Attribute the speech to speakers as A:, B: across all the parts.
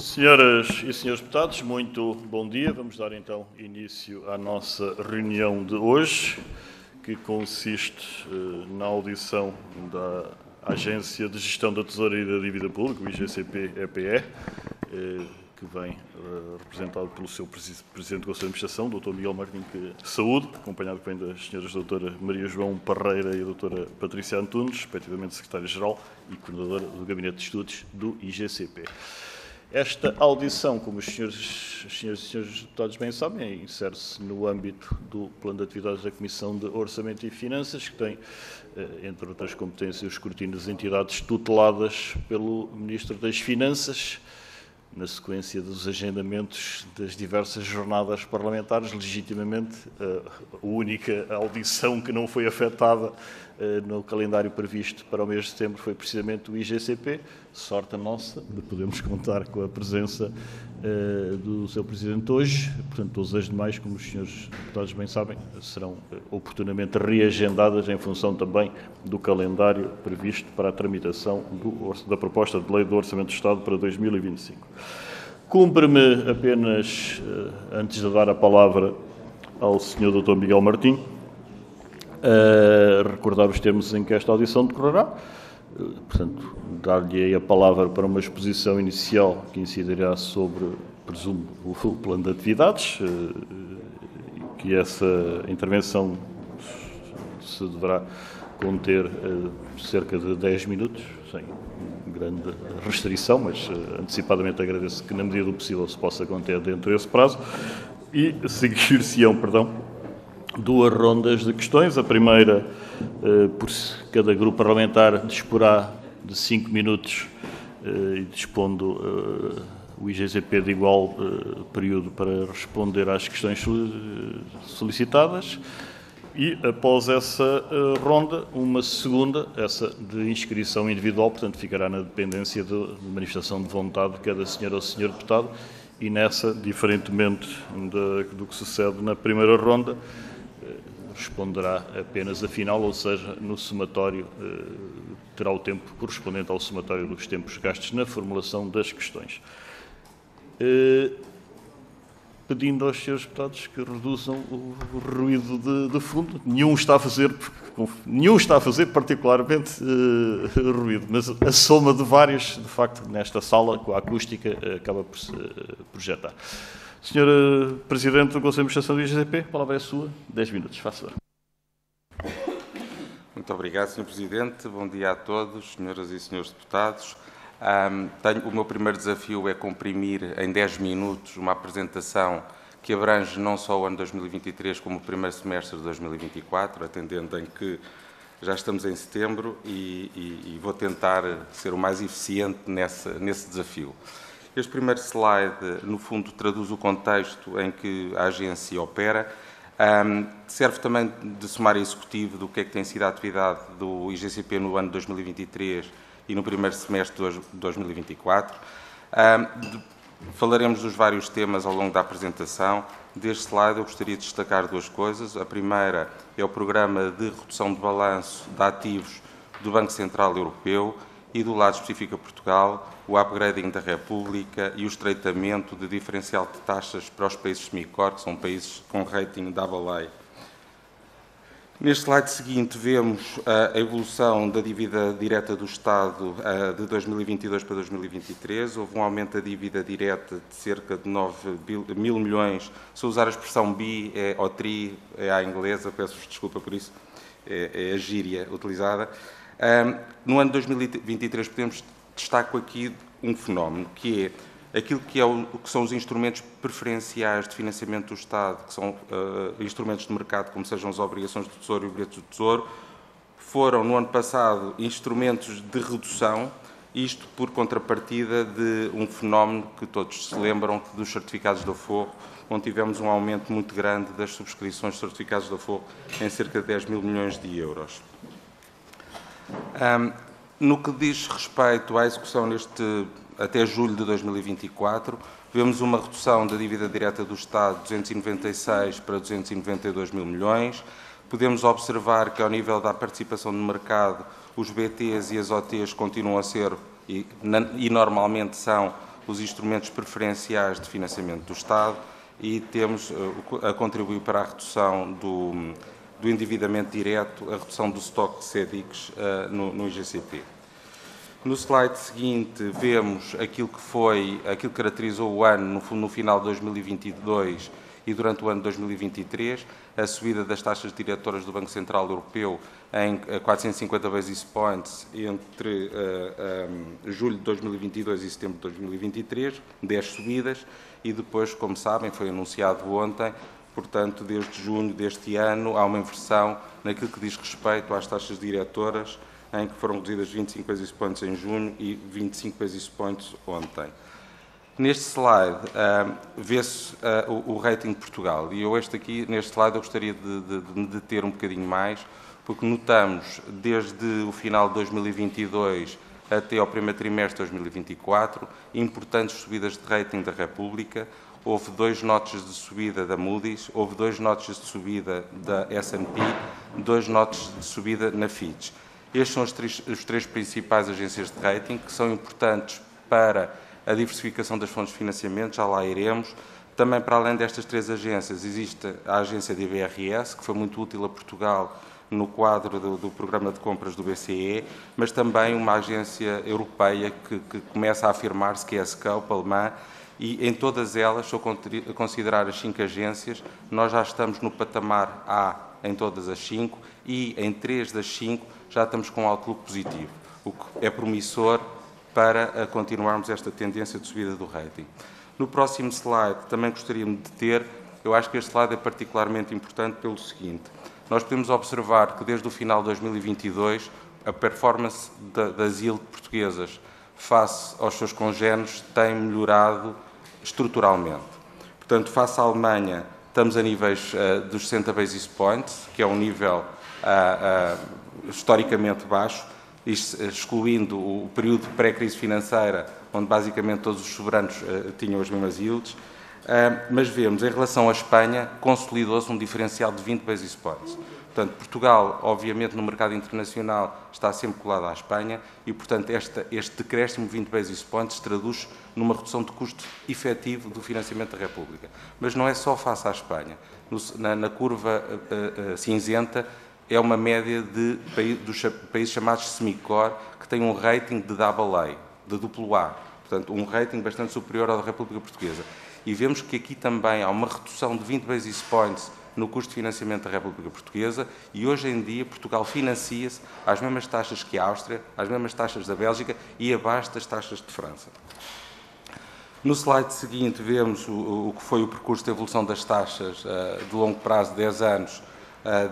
A: Senhoras e senhores deputados, muito bom dia. Vamos dar então início à nossa reunião de hoje, que consiste na audição da Agência de Gestão da Tesouraria e da Dívida Pública, o IGCP-EPE, que vem representado pelo seu Presidente do Conselho de Administração, Dr. Miguel Martim Saúde, acompanhado vem das senhoras Doutora Maria João Parreira e a Doutora Patrícia Antunes, respectivamente Secretária-Geral e Coordenadora do Gabinete de Estudos do IGCP. Esta audição, como os senhores e senhores deputados bem sabem, insere-se no âmbito do plano de atividades da Comissão de Orçamento e Finanças, que tem, entre outras competências, o escrutínio das entidades tuteladas pelo Ministro das Finanças, na sequência dos agendamentos das diversas jornadas parlamentares. Legitimamente, a única audição que não foi afetada no calendário previsto para o mês de setembro foi precisamente o IGCP. Sorte a nossa de podermos contar com a presença do seu Presidente hoje. Portanto, todas as demais, como os senhores deputados bem sabem, serão oportunamente reagendadas em função também do calendário previsto para a tramitação da proposta de lei do Orçamento do Estado para 2025. Cumpre-me apenas, antes de dar a palavra ao Sr. Dr. Miguel Martim, recordar os termos em que esta audição decorrerá. Portanto, dar-lhe a palavra para uma exposição inicial que incidirá sobre, presumo, o plano de atividades, que essa intervenção se deverá conter cerca de 10 minutos, sem grande restrição, mas antecipadamente agradeço que, na medida do possível, se possa conter dentro desse prazo, e seguir-se-ão, duas rondas de questões. A primeira, por cada grupo parlamentar disporá de 5 minutos e dispondo o IGCP de igual período para responder às questões solicitadas. E, após essa ronda, uma segunda, essa de inscrição individual, portanto, ficará na dependência de manifestação de vontade de cada senhor ou senhor deputado, e nessa, diferentemente do que sucede na primeira ronda, responderá apenas a final, ou seja, no somatório, terá o tempo correspondente ao somatório dos tempos gastos na formulação das questões. Pedindo aos senhores deputados que reduzam o ruído de fundo. Nenhum está a fazer particularmente ruído, mas a soma de vários, de facto, nesta sala, com a acústica, acaba por se projetar. Senhor Presidente do Conselho de Administração do IGCP, a palavra é sua. 10 minutos, faça.
B: Muito obrigado, Sr. Presidente. Bom dia a todos, senhoras e senhores deputados. O meu primeiro desafio é comprimir em 10 minutos uma apresentação que abrange não só o ano 2023, como o primeiro semestre de 2024, atendendo em que já estamos em setembro e vou tentar ser o mais eficiente nesse desafio. Este primeiro slide, no fundo, traduz o contexto em que a agência opera. Serve também de sumário executivo do que é que tem sido a atividade do IGCP no ano de 2023 e no primeiro semestre de 2024. Falaremos dos vários temas ao longo da apresentação. Deste slide eu gostaria de destacar duas coisas. A primeira é o programa de redução de balanço de ativos do Banco Central Europeu e, do lado específico a Portugal, o upgrading da República e o estreitamento de diferencial de taxas para os países SMICOR, que são países com rating AA. Neste slide seguinte vemos a evolução da dívida direta do Estado de 2022 para 2023. Houve um aumento da dívida direta de cerca de 9 mil milhões. Se eu usar a expressão bi ou tri, é à inglesa, peço-vos desculpa por isso, é a gíria utilizada. No ano de 2023 destaco aqui um fenómeno, que é aquilo que são os instrumentos preferenciais de financiamento do Estado, que são instrumentos de mercado, como sejam as obrigações do Tesouro e o bilhete do Tesouro, foram, no ano passado, instrumentos de redução, isto por contrapartida de um fenómeno que todos se lembram, dos certificados de aforro, onde tivemos um aumento muito grande das subscrições de certificados de aforro em cerca de 10 mil milhões de euros. No que diz respeito à execução até julho de 2024, vemos uma redução da dívida direta do Estado de 296 para 292 mil milhões. Podemos observar que, ao nível da participação no mercado, os BTs e as OTs continuam a ser, e normalmente são, os instrumentos preferenciais de financiamento do Estado e temos a contribuir para a redução do endividamento direto, a redução do estoque de CEDICs no IGCP. No slide seguinte, vemos aquilo que caracterizou o ano no final de 2022 e durante o ano de 2023, a subida das taxas diretoras do Banco Central Europeu em 450 basis points entre julho de 2022 e setembro de 2023, 10 subidas, e depois, como sabem, foi anunciado ontem, portanto, desde junho deste ano, há uma inversão naquilo que diz respeito às taxas diretoras, em que foram reduzidas 25 basis points em junho e 25 basis points ontem. Neste slide vê-se o rating de Portugal, e eu neste slide eu gostaria de me deter um bocadinho mais, porque notamos desde o final de 2022 até ao primeiro trimestre de 2024 importantes subidas de rating da República. Houve 2 notches de subida da Moody's, houve 2 notches de subida da S&P, 2 notches de subida na Fitch. Estes são os três principais agências de rating, que são importantes para a diversificação das fontes de financiamento, já lá iremos. Também, para além destas 3 agências, existe a agência de IBRS, que foi muito útil a Portugal no quadro do programa de compras do BCE, mas também uma agência europeia que começa a afirmar-se, que é a Scope, alemã, e em todas elas, se eu considerar as 5 agências, nós já estamos no patamar A em todas as 5 e em 3 das 5 já estamos com um outlook positivo, o que é promissor para continuarmos esta tendência de subida do rating. No próximo slide, também gostaria-me de ter, eu acho que este slide é particularmente importante pelo seguinte: nós podemos observar que desde o final de 2022 a performance das yield portuguesas face aos seus congéneres tem melhorado estruturalmente. Portanto, face à Alemanha, estamos a níveis dos 60 basis points, que é um nível historicamente baixo, excluindo o período de pré-crise financeira, onde basicamente todos os soberanos tinham as mesmas yields. Mas vemos, em relação à Espanha, consolidou-se um diferencial de 20 basis points. Portanto, Portugal, obviamente, no mercado internacional, está sempre colado à Espanha e, portanto, este decréscimo de 20 basis points traduz numa redução de custo efetivo do financiamento da República. Mas não é só face à Espanha. Na curva cinzenta, é uma média dos países chamados semi-core, que têm um rating de AA, de duplo A. Portanto, um rating bastante superior ao da República Portuguesa. E vemos que aqui também há uma redução de 20 basis points no custo de financiamento da República Portuguesa e hoje em dia Portugal financia-se às mesmas taxas que a Áustria, às mesmas taxas da Bélgica e abaixo das taxas de França. No slide seguinte vemos o que foi o percurso de evolução das taxas de longo prazo, 10 anos,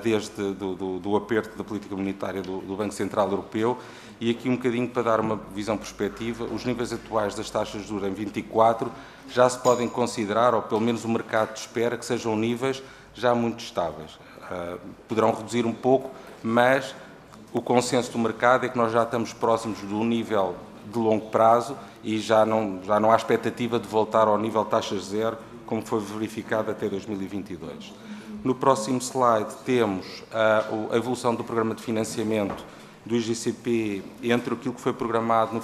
B: desde do aperto da política monetária do Banco Central Europeu, e aqui um bocadinho para dar uma visão perspectiva, os níveis atuais das taxas de juros em 24 já se podem considerar, ou pelo menos o mercado espera, que sejam níveis já muito estáveis. Poderão reduzir um pouco, mas o consenso do mercado é que nós já estamos próximos do nível de longo prazo e já não há expectativa de voltar ao nível de taxas zero, como foi verificado até 2022. No próximo slide temos a evolução do programa de financiamento do IGCP entre aquilo que foi programado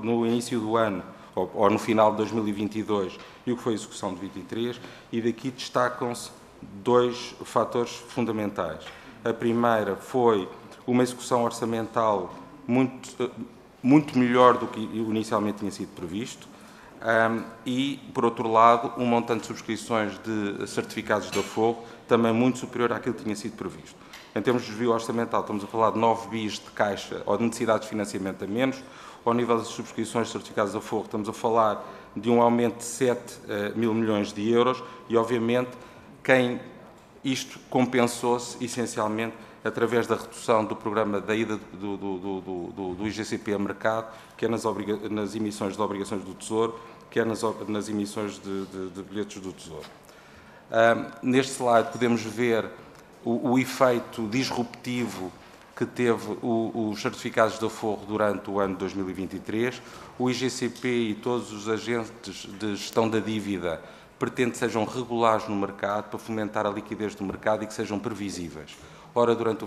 B: no início do ano, ou no final de 2022, e o que foi a execução de 23, e daqui destacam-se 2 fatores fundamentais. A primeira foi uma execução orçamental muito melhor do que inicialmente tinha sido previsto, e, por outro lado, um montante de subscrições de certificados de aforro também muito superior àquilo que tinha sido previsto. Em termos de desvio orçamental, estamos a falar de 9 bis de caixa ou de necessidades de financiamento a menos. Ao nível das subscrições de certificados de aforro, estamos a falar de um aumento de 7 mil milhões de euros e, obviamente, isto compensou-se essencialmente através da redução do programa da ida do IGCP a mercado, quer nas emissões de obrigações do Tesouro, quer nas emissões de bilhetes do Tesouro. Neste slide podemos ver o efeito disruptivo que teve os certificados de aforro durante o ano de 2023. O IGCP e todos os agentes de gestão da dívida pretendem que sejam regulares no mercado para fomentar a liquidez do mercado e que sejam previsíveis. Ora, durante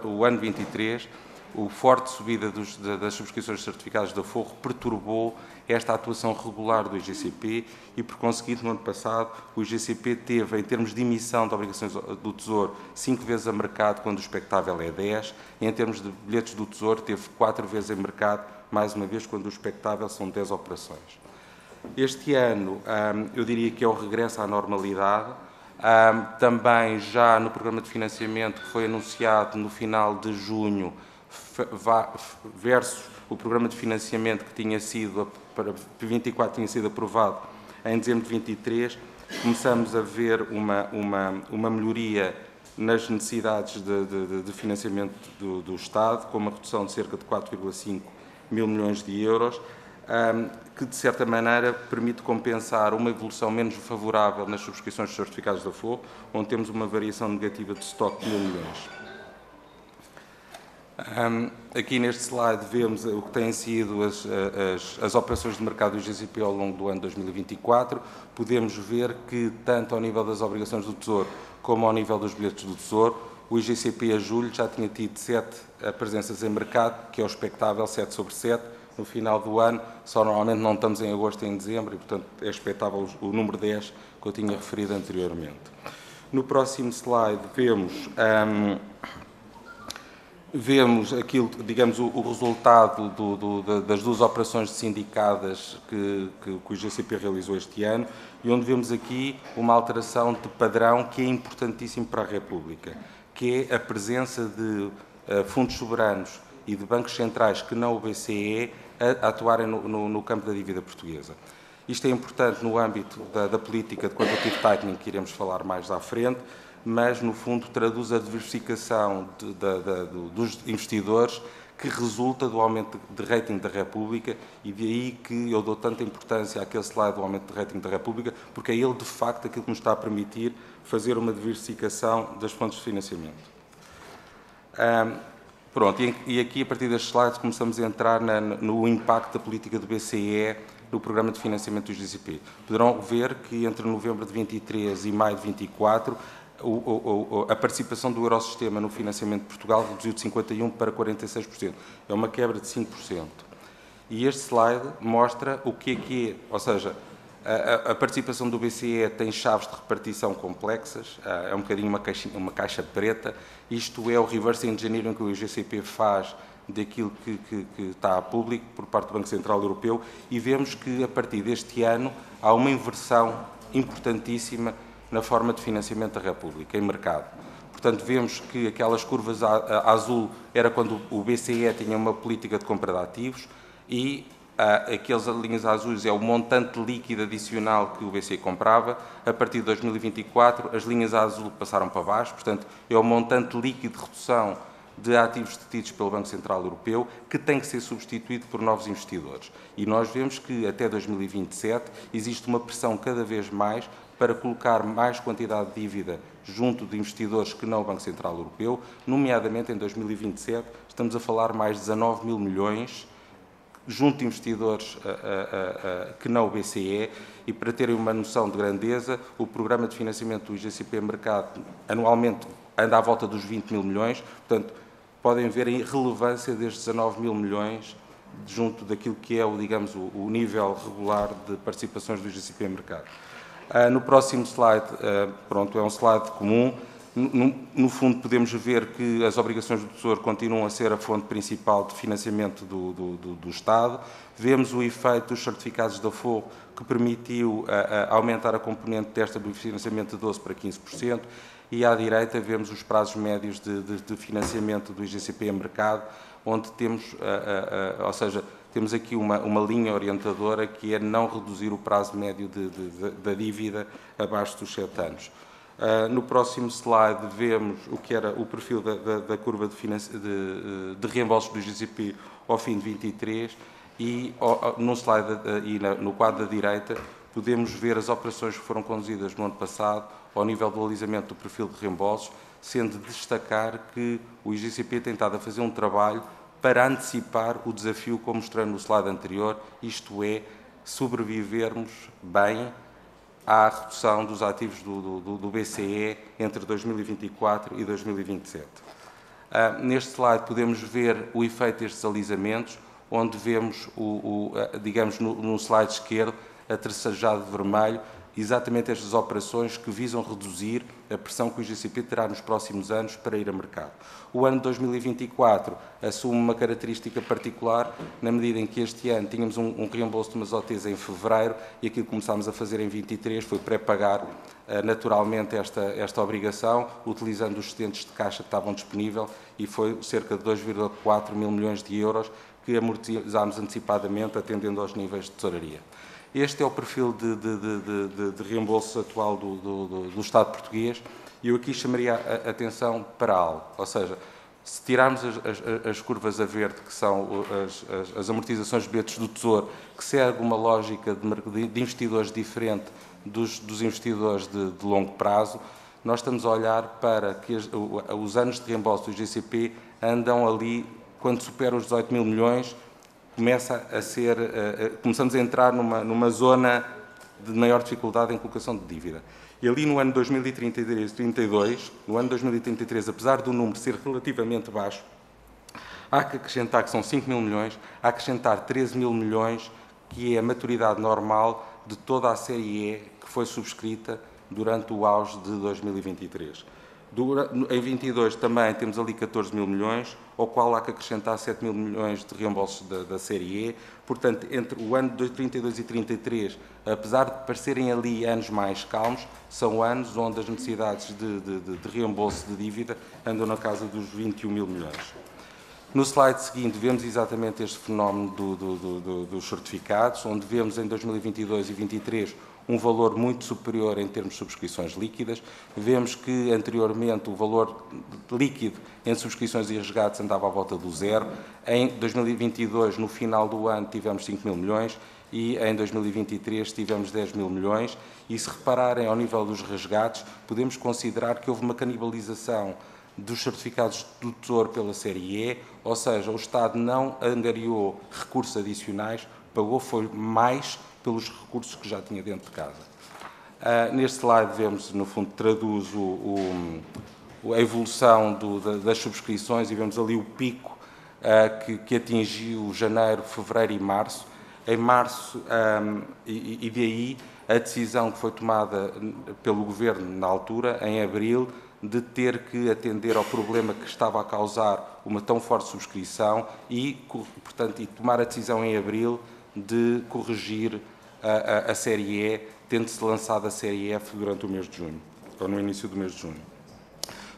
B: o ano 23, o forte subida das subscrições de certificados de aforro perturbou esta atuação regular do IGCP e, por conseguinte, no ano passado, o IGCP teve, em termos de emissão de obrigações do Tesouro, 5 vezes a mercado, quando o expectável é 10, e em termos de bilhetes do Tesouro, teve 4 vezes a mercado, mais uma vez, quando o expectável são 10 operações. Este ano, eu diria que é o regresso à normalidade. Também já no programa de financiamento que foi anunciado no final de junho, versus o programa de financiamento que tinha sido, para 24, tinha sido aprovado em dezembro de 23, começamos a ver uma melhoria nas necessidades de financiamento do Estado, com uma redução de cerca de 4,5 mil milhões de euros, que, de certa maneira, permite compensar uma evolução menos favorável nas subscrições de certificados de aforro, onde temos uma variação negativa de estoque de 1.000 milhões. Aqui neste slide vemos o que têm sido as operações de mercado do IGCP ao longo do ano 2024. Podemos ver que, tanto ao nível das obrigações do Tesouro como ao nível dos bilhetes do Tesouro, o IGCP a julho já tinha tido 7 presenças em mercado, que é o expectável, 7 sobre 7. No final do ano, só normalmente não estamos em agosto e em dezembro, e, portanto, é expectável o número 10 que eu tinha referido anteriormente. No próximo slide vemos aquilo, digamos, o resultado das 2 operações sindicadas que o IGCP realizou este ano, e onde vemos aqui uma alteração de padrão que é importantíssimo para a República, que é a presença de fundos soberanos e de bancos centrais que não o BCE a atuarem no campo da dívida portuguesa. Isto é importante no âmbito da política de quantitative tightening, que iremos falar mais à frente, mas, no fundo, traduz a diversificação dos investidores que resulta do aumento de rating da República, e de aí que eu dou tanta importância àquele slide do aumento de rating da República, porque é ele, de facto, aquilo que nos está a permitir fazer uma diversificação das fontes de financiamento. Pronto, e aqui, a partir destes slides, começamos a entrar no impacto da política do BCE no programa de financiamento do IGCP. Poderão ver que, entre novembro de 23 e maio de 24, a participação do Eurosistema no financiamento de Portugal reduziu de 51% para 46%. É uma quebra de 5%. E este slide mostra o que é, ou seja, a participação do BCE tem chaves de repartição complexas, é um bocadinho uma caixa preta. Isto é o reverse engineering que o IGCP faz daquilo que está a público por parte do Banco Central Europeu, e vemos que, a partir deste ano, há uma inversão importantíssima na forma de financiamento da República, em mercado. Portanto, vemos que aquelas curvas a azul era quando o BCE tinha uma política de compra de ativos, e aquelas linhas azuis é o montante líquido adicional que o BCE comprava. A partir de 2024, as linhas azul passaram para baixo, portanto, é o montante líquido de redução de ativos detidos pelo Banco Central Europeu, que tem que ser substituído por novos investidores. E nós vemos que, até 2027, existe uma pressão cada vez mais para colocar mais quantidade de dívida junto de investidores que não o Banco Central Europeu, nomeadamente em 2027, estamos a falar mais de 19 mil milhões junto de investidores que não o BCE, e, para terem uma noção de grandeza, o programa de financiamento do IGCP Mercado anualmente anda à volta dos 20 mil milhões, portanto, podem ver a relevância destes 19 mil milhões junto daquilo que é, digamos, o nível regular de participações do IGCP Mercado. No próximo slide, pronto, é um slide comum. No fundo, podemos ver que as obrigações do Tesouro continuam a ser a fonte principal de financiamento do Estado. Vemos o efeito dos certificados de aforro, que permitiu aumentar a componente desta do financiamento de 12% para 15%. E, à direita, vemos os prazos médios de financiamento do IGCP em mercado, onde temos, ou seja, temos aqui uma linha orientadora, que é não reduzir o prazo médio da dívida abaixo dos 7 anos. No próximo slide vemos o que era o perfil da curva de reembolsos do IGCP ao fim de 23, e no slide e no quadro da direita podemos ver as operações que foram conduzidas no ano passado ao nível do alisamento do perfil de reembolsos, sendo de destacar que o IGCP tem estado a fazer um trabalho para antecipar o desafio, como mostrei no slide anterior, isto é, sobrevivermos bem à redução dos ativos do BCE entre 2024 e 2027. Neste slide podemos ver o efeito destes alisamentos, onde vemos, digamos, no slide esquerdo, atracejado de vermelho, exatamente estas operações que visam reduzir a pressão que o IGCP terá nos próximos anos para ir a mercado. O ano de 2024 assume uma característica particular, na medida em que este ano tínhamos um reembolso de umas OTs em fevereiro e aquilo que começámos a fazer em 23 foi pré-pagar naturalmente esta obrigação, utilizando os excedentes de caixa que estavam disponíveis, e foi cerca de 2,4 mil milhões de euros que amortizámos antecipadamente, atendendo aos níveis de tesouraria. Este é o perfil de reembolso atual do Estado português, e eu aqui chamaria a atenção para algo, ou seja, se tirarmos as curvas a verde, que são as amortizações de bilhetes do Tesouro, que segue uma lógica de investidores diferente dos investidores de longo prazo, nós estamos a olhar para que os anos de reembolso do IGCP andam ali, quando superam os 18 mil milhões, começamos a entrar numa zona de maior dificuldade em colocação de dívida. E ali no ano 2033, no ano 2033, apesar do número ser relativamente baixo, há que acrescentar que são 5 mil milhões, há que acrescentar 13 mil milhões, que é a maturidade normal de toda a série E que foi subscrita durante o auge de 2023. Em 22 também temos ali 14 mil milhões, ao qual há que acrescentar 7 mil milhões de reembolsos da série E. Portanto, entre o ano de 32 e 33, apesar de parecerem ali anos mais calmos, são anos onde as necessidades de reembolso de dívida andam na casa dos 21 mil milhões. No slide seguinte, vemos exatamente este fenómeno dos certificados, onde vemos em 2022 e 2023 um valor muito superior em termos de subscrições líquidas. Vemos que, anteriormente, o valor líquido em subscrições e resgates andava à volta do zero. Em 2022, no final do ano, tivemos 5 mil milhões e em 2023 tivemos 10 mil milhões. E, se repararem ao nível dos resgates, podemos considerar que houve uma canibalização dos certificados do Tesouro pela série E, ou seja, o Estado não angariou recursos adicionais, pagou foi mais pelos recursos que já tinha dentro de casa. Neste slide vemos, no fundo, traduz a evolução das subscrições, e vemos ali o pico que atingiu janeiro, fevereiro e março. Em março, e daí a decisão que foi tomada pelo Governo na altura, em abril, de ter que atender ao problema que estava a causar uma tão forte subscrição e, portanto, tomar a decisão em abril de corrigir a série E, tendo-se lançado a série F durante o mês de junho, ou no início do mês de junho.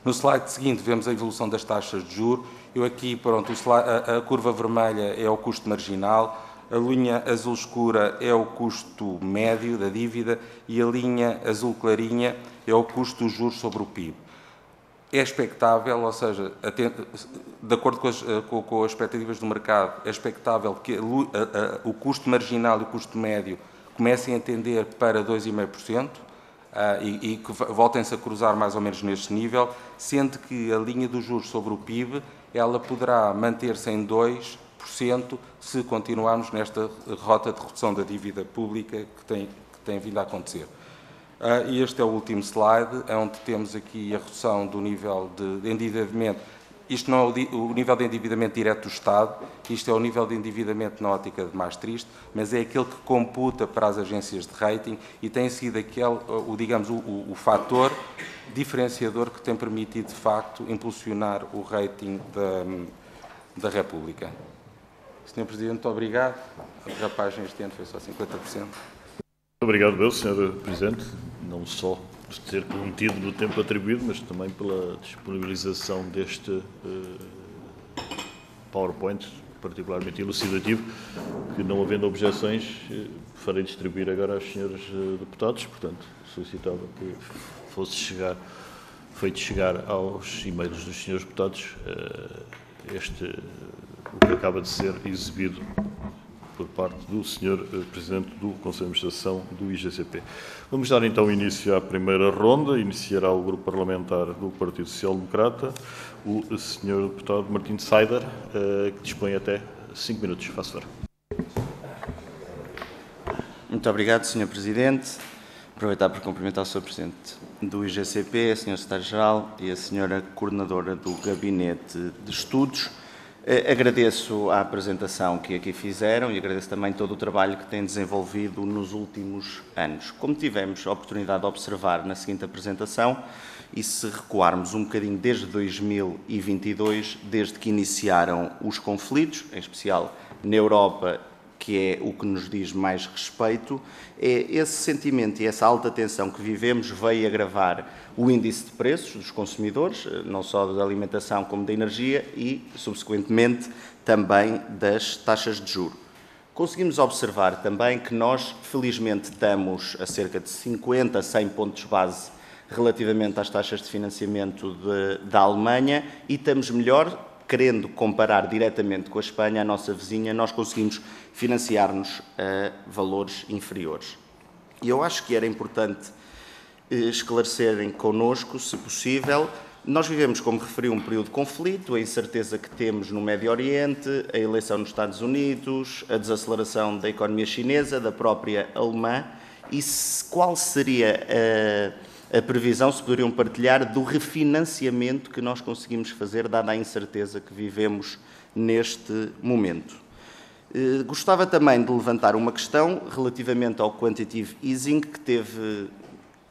B: No slide seguinte vemos a evolução das taxas de juros. Eu aqui, pronto, a curva vermelha é o custo marginal, a linha azul escura é o custo médio da dívida e a linha azul clarinha é o custo dos juros sobre o PIB. É expectável, ou seja, de acordo com as expectativas do mercado, é expectável que o custo marginal e o custo médio comecem a tender para 2,5% e que voltem-se a cruzar mais ou menos neste nível, sendo que a linha dos juros sobre o PIB ela poderá manter-se em 2% se continuarmos nesta rota de redução da dívida pública que tem vindo a acontecer. E este é o último slide, onde temos aqui a redução do nível de endividamento. Isto não é o nível de endividamento direto do Estado, isto é o nível de endividamento na ótica de Maastricht, mas é aquele que computa para as agências de rating e tem sido o fator diferenciador que tem permitido, de facto, impulsionar o rating da República. Sr. Presidente, muito obrigado. A derrapagem este ano foi só 50%.
A: Obrigado, meu Sr. Presidente, não só por ter prometido no tempo atribuído, mas também pela disponibilização deste PowerPoint, particularmente elucidativo, que, não havendo objeções, farei distribuir agora aos senhores deputados. Portanto, solicitava que fosse feito chegar aos e-mails dos senhores deputados o que acaba de ser exibido por parte do Sr. Presidente do Conselho de Administração do IGCP. Vamos dar então início à primeira ronda. Iniciará o Grupo Parlamentar do Partido Social Democrata, o Sr. Deputado Martim de Saider, que dispõe até 5 minutos. Faço favor.
C: Muito obrigado, Sr. Presidente. Aproveitar para cumprimentar o Sr. Presidente do IGCP, a Sra. Secretária-Geral e a Sra. Coordenadora do Gabinete de Estudos. Agradeço a apresentação que aqui fizeram e agradeço também todo o trabalho que têm desenvolvido nos últimos anos. Como tivemos a oportunidade de observar na seguinte apresentação, e se recuarmos um bocadinho desde 2022, desde que iniciaram os conflitos, em especial na Europa, que é o que nos diz mais respeito, é esse sentimento e essa alta tensão que vivemos veio agravar o índice de preços dos consumidores, não só da alimentação como da energia e, subsequentemente, também das taxas de juros. Conseguimos observar também que nós, felizmente, estamos a cerca de 50 a 100 pontos base relativamente às taxas de financiamento da Alemanha e estamos melhor. Querendo comparar diretamente com a Espanha, a nossa vizinha, nós conseguimos financiar-nos a valores inferiores. E eu acho que era importante esclarecerem connosco, se possível. Nós vivemos, como referiu, um período de conflito, a incerteza que temos no Médio Oriente, a eleição nos Estados Unidos, a desaceleração da economia chinesa, da própria alemã, e qual seria a previsão, se poderiam partilhar, do refinanciamento que nós conseguimos fazer, dada a incerteza que vivemos neste momento. Gostava também de levantar uma questão relativamente ao quantitative easing, que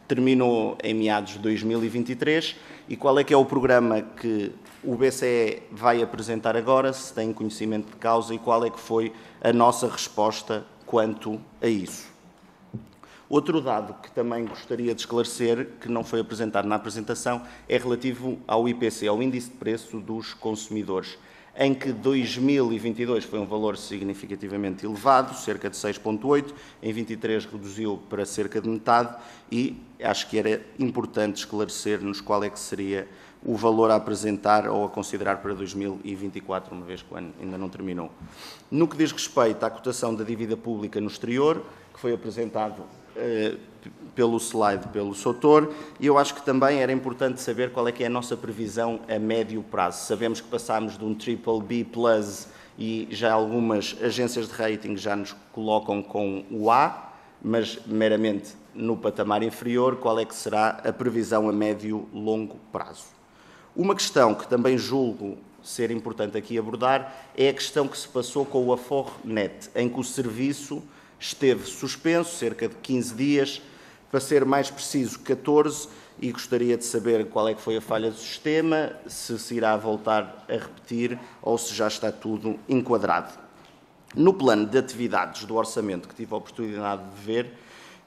C: terminou em meados de 2023, e qual é que é o programa que o BCE vai apresentar agora, se tem conhecimento de causa, e qual é que foi a nossa resposta quanto a isso. Outro dado que também gostaria de esclarecer, que não foi apresentado na apresentação, é relativo ao IPC, ao Índice de Preço dos Consumidores, em que 2022 foi um valor significativamente elevado, cerca de 6,8, em 23 reduziu para cerca de metade e acho que era importante esclarecer-nos qual é que seria o valor a apresentar ou a considerar para 2024, uma vez que o ano ainda não terminou. No que diz respeito à cotação da dívida pública no exterior, que foi apresentado pelo slide, pelo Soutor, e eu acho que também era importante saber qual é que é a nossa previsão a médio prazo. Sabemos que passámos de um BBB+, e já algumas agências de rating já nos colocam com o A, mas meramente no patamar inferior, qual é que será a previsão a médio e longo prazo. Uma questão que também julgo ser importante aqui abordar é a questão que se passou com o Afornet, em que o serviço esteve suspenso cerca de 15 dias, para ser mais preciso 14, e gostaria de saber qual é que foi a falha do sistema, se irá voltar a repetir ou se já está tudo enquadrado. No plano de atividades do orçamento que tive a oportunidade de ver,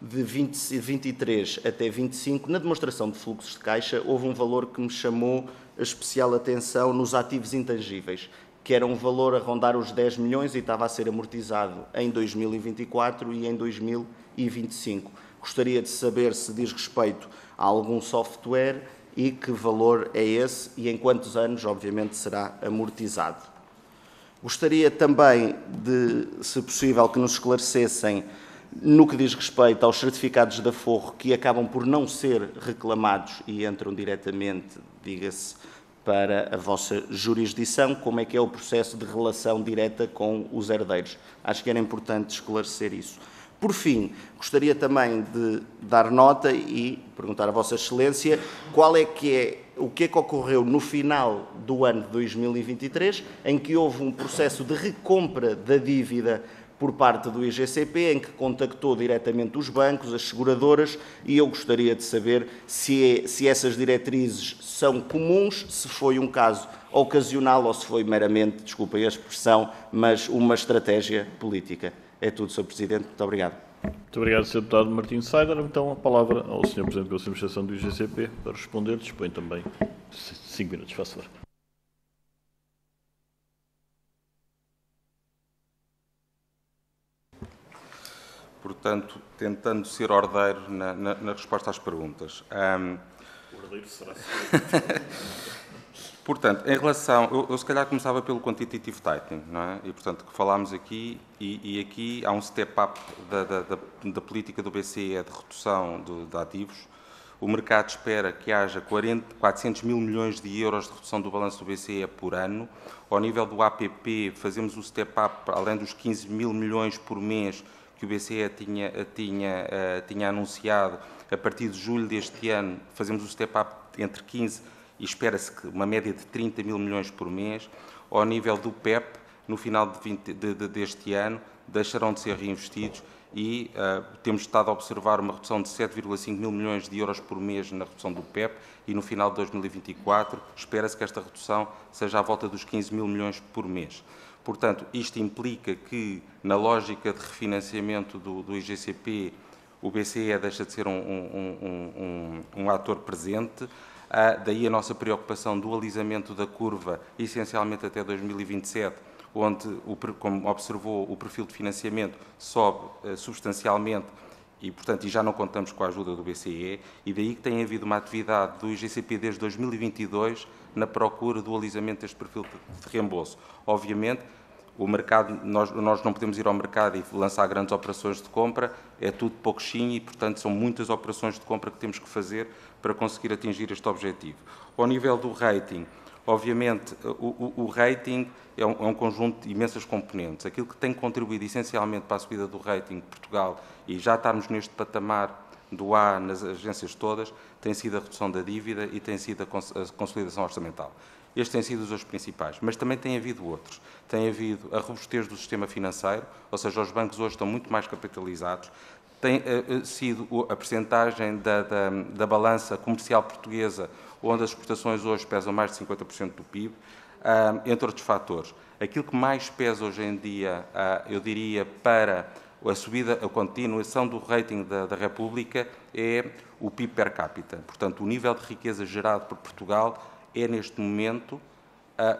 C: de 23 até 25, na demonstração de fluxos de caixa, houve um valor que me chamou a especial atenção nos ativos intangíveis, que era um valor a rondar os 10 milhões e estava a ser amortizado em 2024 e em 2025. Gostaria de saber se diz respeito a algum software e que valor é esse e em quantos anos, obviamente, será amortizado. Gostaria também de, se possível, que nos esclarecessem no que diz respeito aos certificados de aforro que acabam por não ser reclamados e entram diretamente, diga-se, para a vossa jurisdição, como é que é o processo de relação direta com os herdeiros. Acho que era importante esclarecer isso. Por fim, gostaria também de dar nota e perguntar à Vossa Excelência o que é que ocorreu no final do ano de 2023, em que houve um processo de recompra da dívida por parte do IGCP, em que contactou diretamente os bancos, as seguradoras, e eu gostaria de saber se essas diretrizes são comuns, se foi um caso ocasional ou se foi meramente, desculpem a expressão, mas uma estratégia política. É tudo, Sr. Presidente. Muito obrigado.
A: Muito obrigado, Sr. Deputado Martim Saider. Então, a palavra ao Sr. Presidente do Conselho de Administração do IGCP para responder. Dispõe também 5 minutos, faça favor.
B: Portanto, tentando ser ordeiro na resposta às perguntas.
A: Ordeiro será
B: Portanto, em relação... Eu se calhar começava pelo quantitative tightening, não é? E, portanto, que falámos aqui, e aqui há um step-up da política do BCE de redução de ativos. O mercado espera que haja 400 mil milhões de euros de redução do balanço do BCE por ano. Ao nível do APP, fazemos o step-up, além dos 15 mil milhões por mês que que o BCE tinha anunciado, a partir de julho deste ano, fazemos o step-up entre 15 e espera-se que uma média de 30 mil milhões por mês. Ao nível do PEP, no final deste ano, deixarão de ser reinvestidos e temos estado a observar uma redução de 7,5 mil milhões de euros por mês na redução do PEP e no final de 2024 espera-se que esta redução seja à volta dos 15 mil milhões por mês. Portanto, isto implica que, na lógica de refinanciamento do IGCP, o BCE deixa de ser um ator presente. Daí a nossa preocupação do alisamento da curva, essencialmente até 2027, onde, como observou, o perfil de financiamento sobe substancialmente e, portanto, já não contamos com a ajuda do BCE, e daí que tem havido uma atividade do IGCP desde 2022 na procura do alisamento deste perfil de reembolso. Obviamente, o mercado, nós não podemos ir ao mercado e lançar grandes operações de compra, é tudo pouquinho e, portanto, são muitas operações de compra que temos que fazer para conseguir atingir este objetivo. Ao nível do rating, obviamente, o rating é um conjunto de imensas componentes. Aquilo que tem contribuído essencialmente para a subida do rating de Portugal, e já estarmos neste patamar do A nas agências todas, tem sido a redução da dívida e tem sido a consolidação orçamental. Estes têm sido os dois principais, mas também tem havido outros. Tem havido a robustez do sistema financeiro, ou seja, os bancos hoje estão muito mais capitalizados. Tem sido a percentagem da balança comercial portuguesa, onde as exportações hoje pesam mais de 50% do PIB, entre outros fatores. Aquilo que mais pesa hoje em dia, eu diria, para a subida, a continuação do rating da República é o PIB per capita. Portanto, o nível de riqueza gerado por Portugal é, neste momento,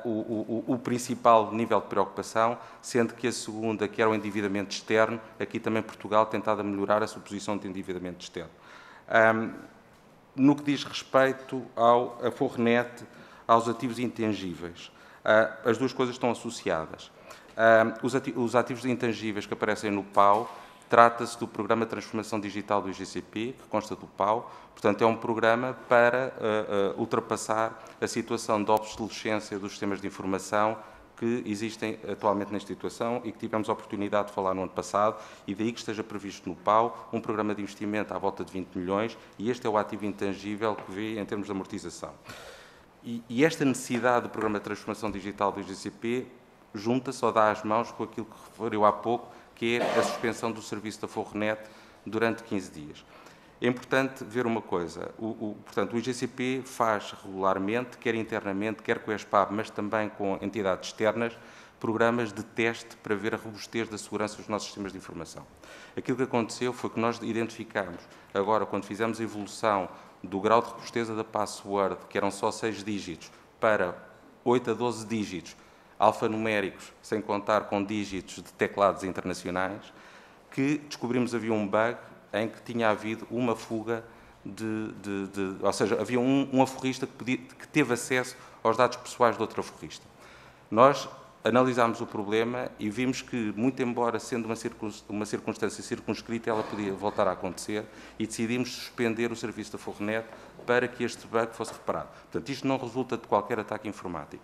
B: o principal nível de preocupação, sendo que a segunda, que era o endividamento externo, aqui também Portugal tem tentado melhorar a sua posição de endividamento externo. No que diz respeito à Fornet, aos ativos intangíveis, as duas coisas estão associadas. Os ativos intangíveis que aparecem no PAU, trata-se do Programa de Transformação Digital do IGCP, que consta do PAU. Portanto, é um programa para ultrapassar a situação de obsolescência dos sistemas de informação que existem atualmente na instituição e que tivemos a oportunidade de falar no ano passado, e daí que esteja previsto no PAU um programa de investimento à volta de 20 milhões, e este é o ativo intangível que vê em termos de amortização. E esta necessidade do Programa de Transformação Digital do IGCP junta-se ou dá as mãos com aquilo que referiu há pouco, que é a suspensão do serviço da Fornet durante 15 dias. É importante ver uma coisa, portanto, o IGCP faz regularmente, quer internamente, quer com a ESPAB, mas também com entidades externas, programas de teste para ver a robustez da segurança dos nossos sistemas de informação. Aquilo que aconteceu foi que nós identificámos, agora, quando fizemos a evolução do grau de robusteza da password, que eram só 6 dígitos, para 8 a 12 dígitos, alfanuméricos, sem contar com dígitos de teclados internacionais, que descobrimos que havia um bug em que tinha havido uma fuga ou seja, havia um aforrista que teve acesso aos dados pessoais de outro aforrista. Nós analisámos o problema e vimos que, muito embora sendo uma circunstância circunscrita, ela podia voltar a acontecer, e decidimos suspender o serviço da Fornet para que este bug fosse reparado. Portanto, isto não resulta de qualquer ataque informático.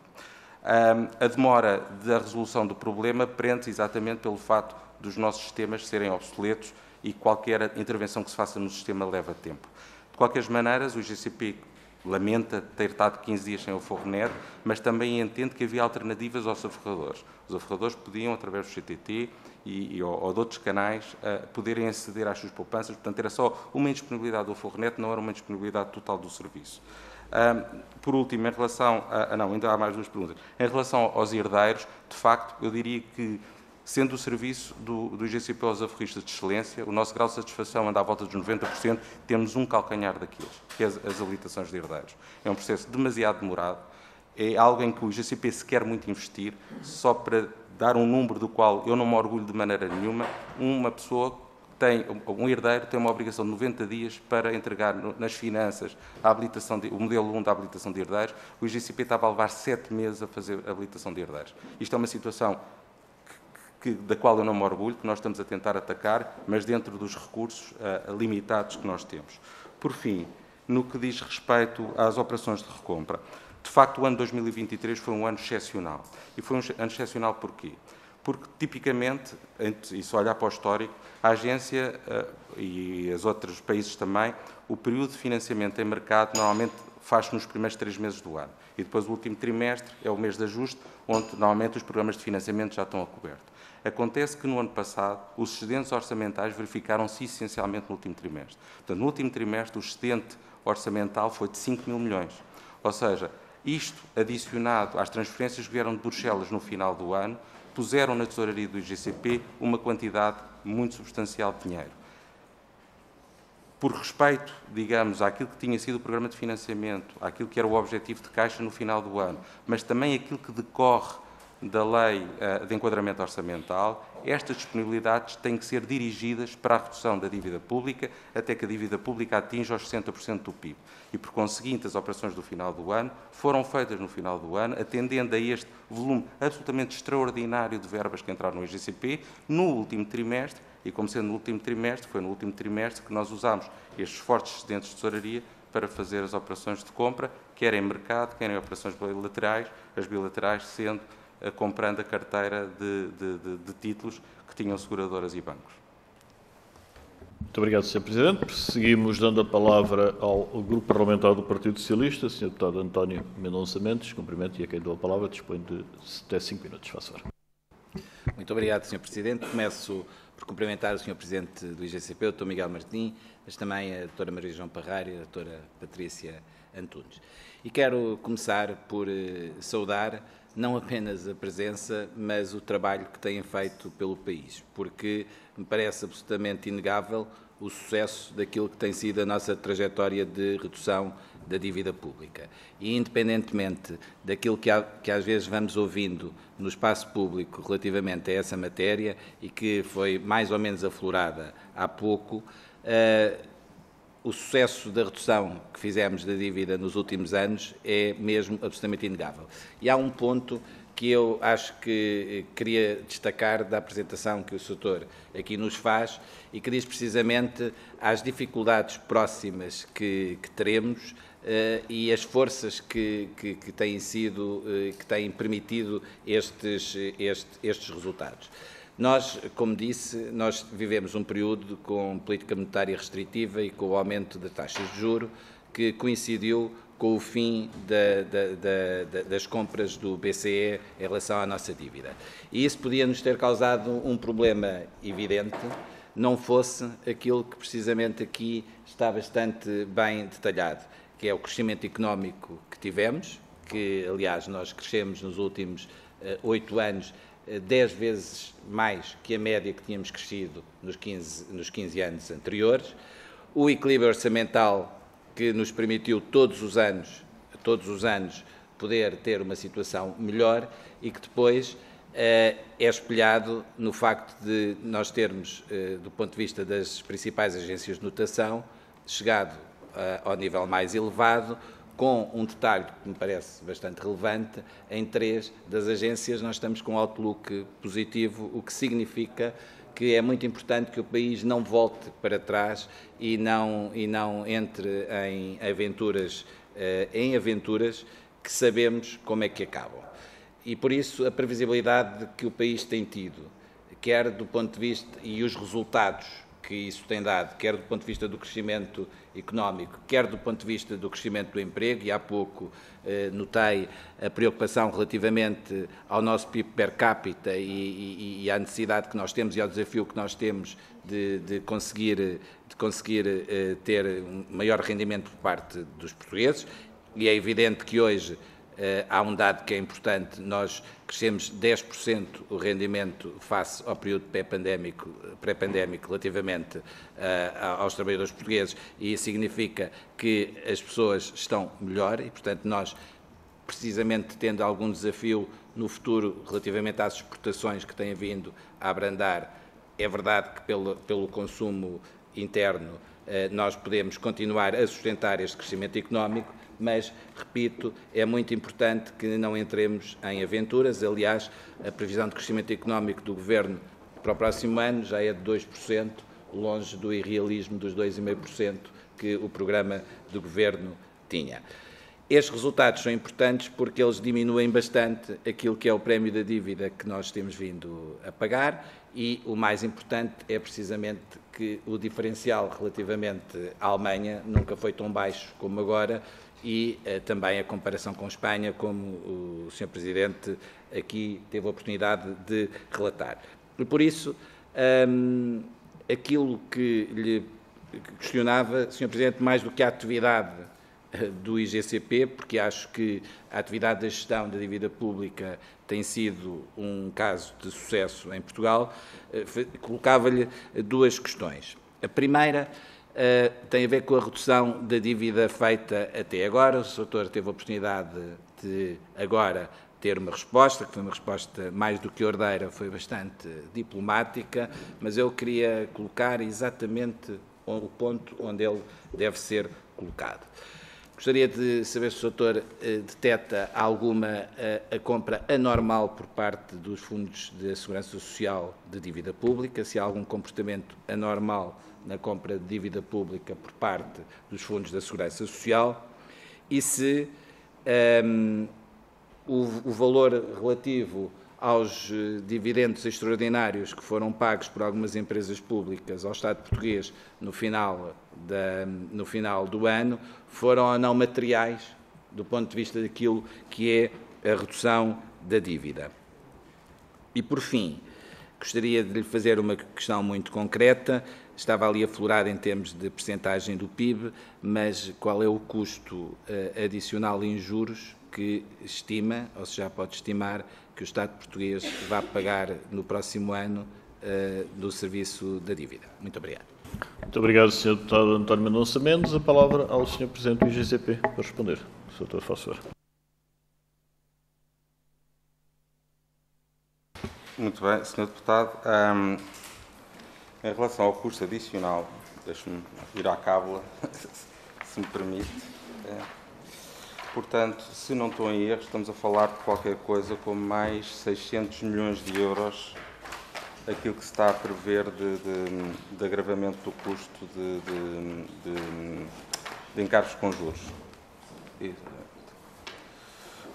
B: A demora da resolução do problema prende-se exatamente pelo fato dos nossos sistemas serem obsoletos e qualquer intervenção que se faça no sistema leva tempo. De qualquer maneira, o IGCP lamenta ter estado 15 dias sem o Fornet, mas também entende que havia alternativas aos aforradores. Os aforradores podiam, através do CTT ou de outros canais, poderem aceder às suas poupanças. Portanto, era só uma indisponibilidade do Fornet, não era uma indisponibilidade total do serviço. Por último, em relação ainda há mais duas perguntas. Em relação aos herdeiros, de facto, eu diria que, sendo o serviço do IGCP aos aforristas de excelência, o nosso grau de satisfação anda à volta dos 90%, temos um calcanhar daqueles, que é as habilitações de herdeiros. É um processo demasiado demorado, é algo em que o IGCP se quer muito investir, só para dar um número do qual eu não me orgulho de maneira nenhuma. Uma pessoa um herdeiro tem uma obrigação de 90 dias para entregar nas finanças o modelo 1 da habilitação de herdeiros. O IGCP estava a levar 7 meses a fazer a habilitação de herdeiros. Isto é uma situação da qual eu não me orgulho, que nós estamos a tentar atacar, mas dentro dos recursos limitados que nós temos. Por fim, no que diz respeito às operações de recompra, de facto o ano 2023 foi um ano excepcional. E foi um ano excepcional porquê? porque, tipicamente, e se olhar para o histórico, a agência e os outros países também, o período de financiamento em mercado normalmente faz-se nos primeiros 3 meses do ano. E depois o último trimestre é o mês de ajuste, onde normalmente os programas de financiamento já estão a coberto. Acontece que no ano passado os excedentes orçamentais verificaram-se essencialmente no último trimestre. Portanto, no último trimestre o excedente orçamental foi de 5 mil milhões. Ou seja, isto adicionado às transferências que vieram de Bruxelas no final do ano, puseram na tesouraria do IGCP uma quantidade muito substancial de dinheiro. Por respeito, digamos, àquilo que tinha sido o programa de financiamento, àquilo que era o objetivo de caixa no final do ano, mas também aquilo que decorre da lei de enquadramento orçamental, estas disponibilidades têm que ser dirigidas para a redução da dívida pública até que a dívida pública atinja os 60% do PIB. E, por conseguinte, as operações do final do ano foram feitas no final do ano, atendendo a este volume absolutamente extraordinário de verbas que entraram no IGCP no último trimestre, e como sendo no último trimestre, foi no último trimestre que nós usámos estes fortes excedentes de tesouraria para fazer as operações de compra, quer em mercado, quer em operações bilaterais, as bilaterais sendo comprando a carteira de títulos que tinham seguradoras e bancos.
A: Muito obrigado, Sr. Presidente. Seguimos dando a palavra ao Grupo Parlamentar do Partido Socialista, Sr. Deputado António Mendonça Mendes. Cumprimento e a quem dou a palavra dispõe de até 5 minutos. Faça favor.
D: Muito obrigado, Sr. Presidente. Começo por cumprimentar o Sr. Presidente do IGCP, o Dr. Miguel Martim, mas também a Dra. Maria João Parreira e a Dra. Patrícia Antunes. E quero começar por saudar não apenas a presença, mas o trabalho que têm feito pelo país, porque me parece absolutamente inegável o sucesso daquilo que tem sido a nossa trajetória de redução da dívida pública. E, independentemente daquilo que às vezes vamos ouvindo no espaço público relativamente a essa matéria e que foi mais ou menos aflorada há pouco, o sucesso da redução que fizemos da dívida nos últimos anos é mesmo absolutamente inegável. E há um ponto que eu acho que queria destacar da apresentação que o Sr. aqui nos faz e que diz precisamente às dificuldades próximas que teremos e as forças que têm permitido estes resultados. Nós, como disse, nós vivemos um período com política monetária restritiva e com o aumento das taxas de juros que coincidiu com o fim das compras do BCE em relação à nossa dívida. E isso podia nos ter causado um problema evidente, não fosse aquilo que precisamente aqui está bastante bem detalhado, que é o crescimento económico que tivemos, que aliás nós crescemos nos últimos 8 anos 10 vezes mais que a média que tínhamos crescido nos 15 anos anteriores, o equilíbrio orçamental que nos permitiu todos os anos poder ter uma situação melhor e que depois é espelhado no facto de nós termos, do ponto de vista das principais agências de notação, chegado ao nível mais elevado, com um detalhe que me parece bastante relevante, em 3 das agências nós estamos com um outlook positivo, o que significa que é muito importante que o país não volte para trás e não entre em aventuras que sabemos como é que acabam. E por isso a previsibilidade que o país tem tido, quer do ponto de vista e os resultados que isso tem dado, quer do ponto de vista do crescimento económico, quer do ponto de vista do crescimento do emprego, e há pouco notei a preocupação relativamente ao nosso PIB per capita e à necessidade que nós temos e ao desafio que nós temos de conseguir ter um maior rendimento por parte dos portugueses, e é evidente que hoje há um dado que é importante, nós crescemos 10% o rendimento face ao período pré-pandémico relativamente aos trabalhadores portugueses, e isso significa que as pessoas estão melhor e, portanto, nós, precisamente tendo algum desafio no futuro relativamente às exportações que têm vindo a abrandar, é verdade que pelo consumo interno nós podemos continuar a sustentar este crescimento económico, mas, repito, é muito importante que não entremos em aventuras. Aliás, a previsão de crescimento económico do Governo para o próximo ano já é de 2%, longe do irrealismo dos 2,5% que o programa do Governo tinha. Estes resultados são importantes porque eles diminuem bastante aquilo que é o prémio da dívida que nós temos vindo a pagar e o mais importante é precisamente que o diferencial relativamente à Alemanha nunca foi tão baixo como agora e também a comparação com Espanha, como o Sr. Presidente aqui teve a oportunidade de relatar. E por isso, aquilo que lhe questionava, Sr. Presidente, mais do que a atividade do IGCP, porque acho que a atividade da gestão da dívida pública tem sido um caso de sucesso em Portugal, colocava-lhe duas questões. A primeira tem a ver com a redução da dívida feita até agora. O Sr. Doutor teve a oportunidade de agora ter uma resposta, que foi uma resposta mais do que ordeira, foi bastante diplomática, mas eu queria colocar exatamente o ponto onde ele deve ser colocado. Gostaria de saber se o doutor detecta alguma a compra anormal por parte dos fundos de segurança social de dívida pública, se há algum comportamento anormal na compra de dívida pública por parte dos fundos da segurança social e se o valor relativo aos dividendos extraordinários que foram pagos por algumas empresas públicas ao Estado português no final do ano foram ou não materiais do ponto de vista daquilo que é a redução da dívida. E, por fim, gostaria de lhe fazer uma questão muito concreta. Estava ali aflorado em termos de percentagem do PIB, mas qual é o custo adicional em juros que estima, ou se já pode estimar, que o Estado português vai pagar no próximo ano do serviço da dívida? Muito obrigado.
A: Muito obrigado, Sr. Deputado António Mendonça Mendes. A palavra ao Sr. Presidente do IGCP para responder. Sr. Doutor, faça favor.
B: Muito bem, Sr. Deputado. Em relação ao custo adicional, deixe-me ir à cábula, se me permite. Portanto, se não estou em erro, estamos a falar de qualquer coisa como mais 600 milhões de euros, aquilo que se está a prever de agravamento do custo de encargos com juros.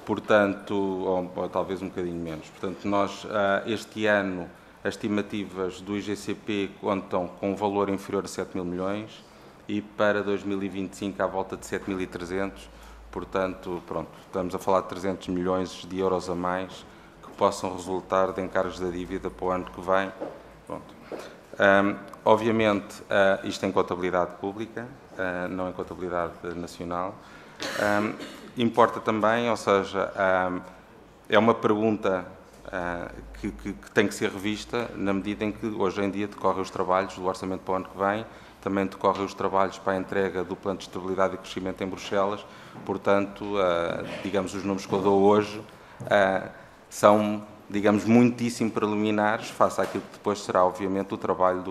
B: Portanto, ou talvez um bocadinho menos. Portanto, nós, este ano, as estimativas do IGCP contam com um valor inferior a 7 mil milhões e para 2025 à volta de 7.300. Portanto, pronto, estamos a falar de 300 milhões de euros a mais que possam resultar de encargos da dívida para o ano que vem. Pronto. Obviamente, isto em contabilidade pública, não em contabilidade nacional. Importa também, ou seja, é uma pergunta que tem que ser revista na medida em que hoje em dia decorrem os trabalhos do orçamento para o ano que vem, também decorrem os trabalhos para a entrega do Plano de Estabilidade e Crescimento em Bruxelas. Portanto, digamos, os números que eu dou hoje são, digamos, muitíssimo preliminares face àquilo que depois será, obviamente, o trabalho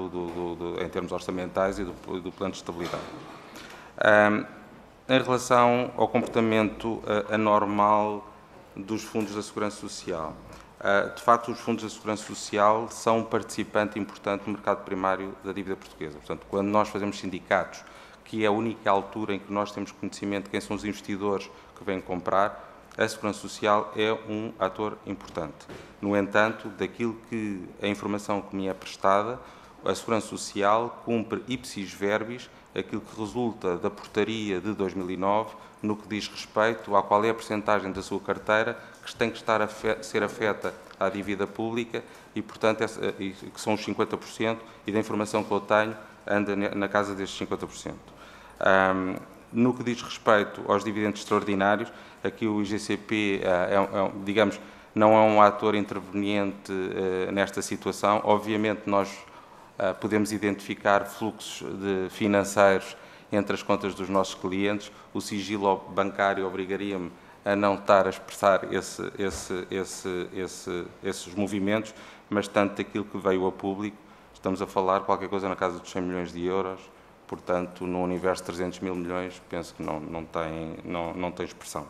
B: em termos orçamentais e do Plano de Estabilidade. Em relação ao comportamento anormal dos fundos da Segurança Social, de facto, os fundos da Segurança Social são um participante importante no mercado primário da dívida portuguesa. Portanto, quando nós fazemos sindicatos, que é a única altura em que nós temos conhecimento de quem são os investidores que vêm comprar, a Segurança Social é um ator importante. No entanto, daquilo que a informação que me é prestada, a Segurança Social cumpre ipsis verbis aquilo que resulta da portaria de 2009 no que diz respeito a qual é a percentagem da sua carteira que tem que ser afeta à dívida pública e, portanto, que são os 50%, e da informação que eu tenho anda na casa destes 50%. No que diz respeito aos dividendos extraordinários, aqui o IGCP, digamos, não é um ator interveniente nesta situação. Obviamente, nós podemos identificar fluxos financeiros entre as contas dos nossos clientes. O sigilo bancário obrigaria-me a não estar a expressar esses movimentos, mas tanto daquilo que veio a público, estamos a falar qualquer coisa na casa dos 100 milhões de euros, portanto, no universo de 300 mil milhões, penso que não tem expressão.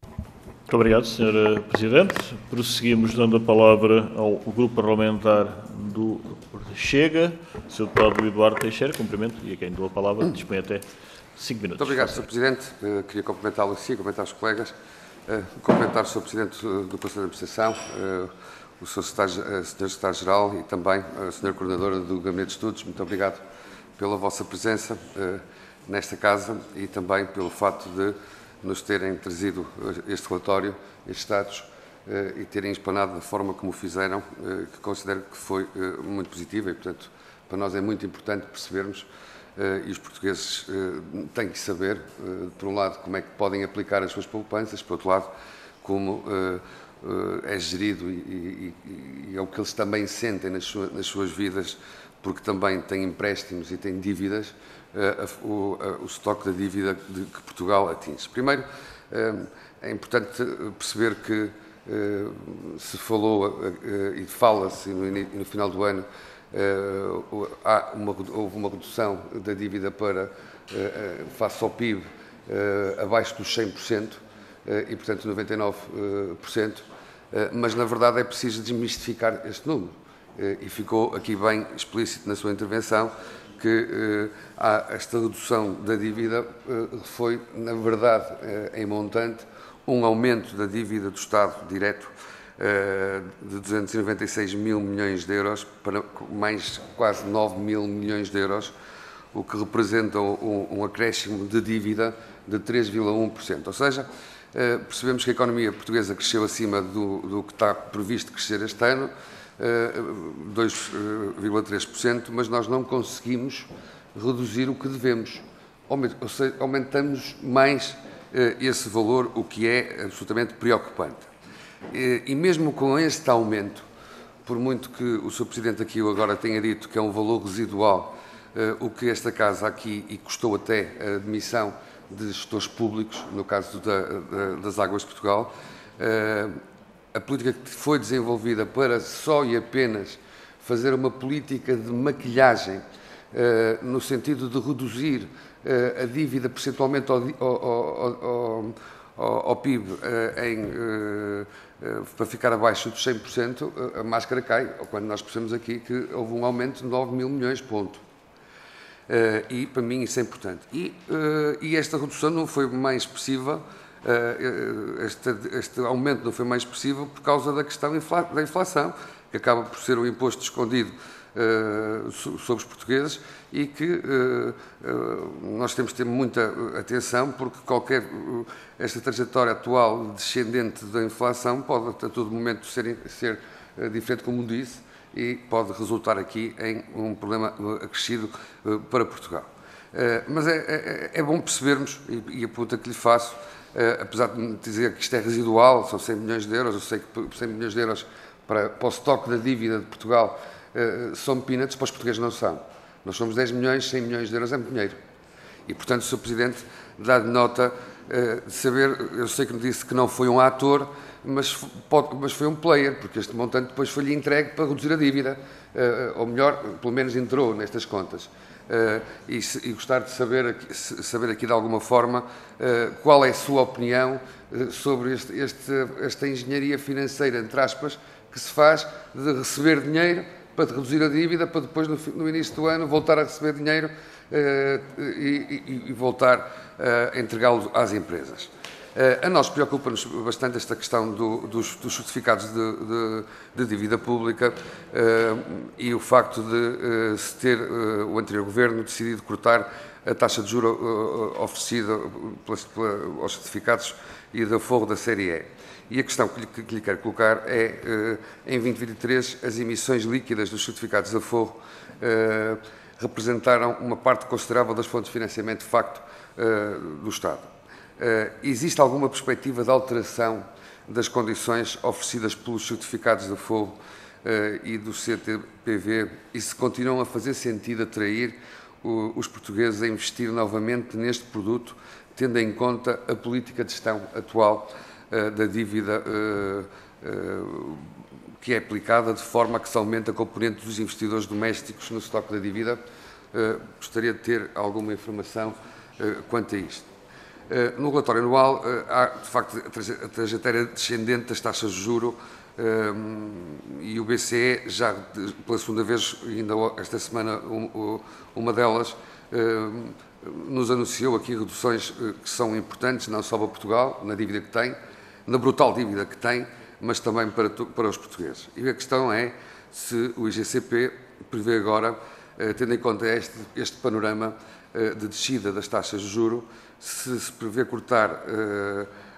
A: Muito obrigado, Sr. Presidente. Prosseguimos dando a palavra ao Grupo Parlamentar do Chega, o Sr. Deputado Eduardo Teixeira, cumprimento, e a quem dou a palavra dispõe até 5 minutos.
E: Muito obrigado, Sr. Presidente. Queria cumprimentá-lo a si, cumprimentar os colegas, cumprimentar o Sr. Presidente do Conselho de Administração, o Sr. Secretário-Geral e também a Sra. Coordenadora do Gabinete de Estudos. Muito obrigado pela vossa presença nesta casa e também pelo facto de nos terem trazido este relatório, estes dados, e terem explanado da forma como o fizeram, que considero que foi muito positiva e, portanto, para nós é muito importante percebermos, e os portugueses têm que saber, por um lado, como é que podem aplicar as suas poupanças, por outro lado, como é gerido e é o que eles também sentem nas suas vidas, porque também têm empréstimos e têm dívidas, o estoque da dívida que Portugal atinge. Primeiro, é importante perceber que se falou e fala-se no final do ano, houve uma redução da dívida face ao PIB abaixo dos 100% e, portanto, 99%, mas, na verdade, é preciso desmistificar este número. E ficou aqui bem explícito na sua intervenção que esta redução da dívida foi, na verdade, em montante, um aumento da dívida do Estado direto de 296 mil milhões de euros para mais quase 9 mil milhões de euros, o que representa um acréscimo de dívida de 3,1%. Ou seja, percebemos que a economia portuguesa cresceu acima do que está previsto crescer este ano, 2,3%, mas nós não conseguimos reduzir o que devemos. Ou seja, aumentamos mais esse valor, o que é absolutamente preocupante. E mesmo com este aumento, por muito que o Sr. Presidente aqui agora tenha dito que é um valor residual, o que esta Casa aqui, e custou até a demissão de gestores públicos, no caso das Águas de Portugal, a política que foi desenvolvida para só e apenas fazer uma política de maquilhagem, no sentido de reduzir a dívida percentualmente ao PIB para ficar abaixo dos 100%, a máscara cai, quando nós percebemos aqui que houve um aumento de 9 mil milhões, ponto. E, para mim, isso é importante. E esta redução não foi mais expressiva, este aumento não foi mais expressivo por causa da questão da inflação, que acaba por ser um imposto escondido sobre os portugueses e que nós temos de ter muita atenção, porque esta trajetória atual descendente da inflação pode a todo momento ser diferente, como disse, e pode resultar aqui em um problema acrescido para Portugal. Mas é bom percebermos, e a pergunta que lhe faço, apesar de me dizer que isto é residual, são 100 milhões de euros, eu sei que 100 milhões de euros para o estoque da dívida de Portugal são peanuts, para os portugueses não são. Nós somos 10 milhões, 100 milhões de euros é muito dinheiro. E, portanto, o Sr. Presidente dá-lhe nota de saber, eu sei que me disse que não foi um ator, mas foi um player, porque este montante depois foi-lhe entregue para reduzir a dívida, ou melhor, pelo menos entrou nestas contas. E gostar de saber aqui de alguma forma qual é a sua opinião sobre esta engenharia financeira, entre aspas, que se faz de receber dinheiro para reduzir a dívida, para depois, no início do ano, voltar a receber dinheiro e voltar a entregá-lo às empresas. A nós preocupa-nos bastante esta questão dos certificados de dívida pública e o facto de se ter o anterior Governo decidido cortar a taxa de juros oferecida aos certificados e da aforro da série E. E a questão que lhe quero colocar é, em 2023, as emissões líquidas dos certificados de aforro representaram uma parte considerável das fontes de financiamento, de facto, do Estado. Existe alguma perspectiva de alteração das condições oferecidas pelos certificados de aforro e do CTPV e se continuam a fazer sentido atrair os portugueses a investir novamente neste produto, tendo em conta a política de gestão atual da dívida que é aplicada de forma a que se aumente a componente dos investidores domésticos no estoque da dívida? Gostaria de ter alguma informação quanto a isto. No relatório anual, há, de facto, a trajetória descendente das taxas de juros e o BCE já, pela segunda vez, ainda esta semana, uma delas, nos anunciou aqui reduções que são importantes, não só para Portugal, na dívida que tem, na brutal dívida que tem, mas também para os portugueses. E a questão é se o IGCP prevê agora, tendo em conta este panorama de descida das taxas de juros, se prevê cortar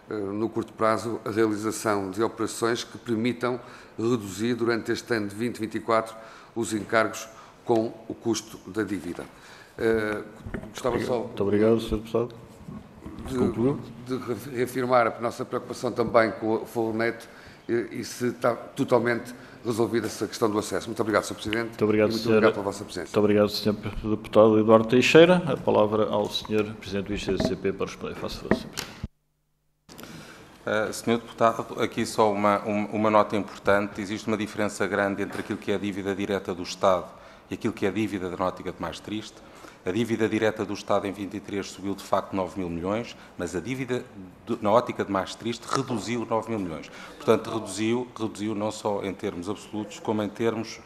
E: no curto prazo a realização de operações que permitam reduzir durante este ano de 2024 os encargos com o custo da dívida. Gostava só...
A: Muito obrigado, Sr. Deputado.
E: De reafirmar a nossa preocupação também com o Fornet e se está totalmente resolvida essa questão do acesso. Muito obrigado, Sr. Presidente.
A: Muito obrigado,
E: muito obrigado pela vossa presença.
A: Muito obrigado, Sr. Deputado Eduardo Teixeira. A palavra ao Sr. Presidente do IGCP para responder. Faça favor, Sr. Presidente.
B: Senhor Deputado, aqui só uma nota importante. Existe uma diferença grande entre aquilo que é a dívida direta do Estado e aquilo que é a dívida da Ótica de Maastricht. A dívida direta do Estado em 23 subiu de facto 9 mil milhões, mas a dívida na Ótica de Maastricht reduziu 9 mil milhões. Portanto, reduziu não só em termos absolutos, como em termos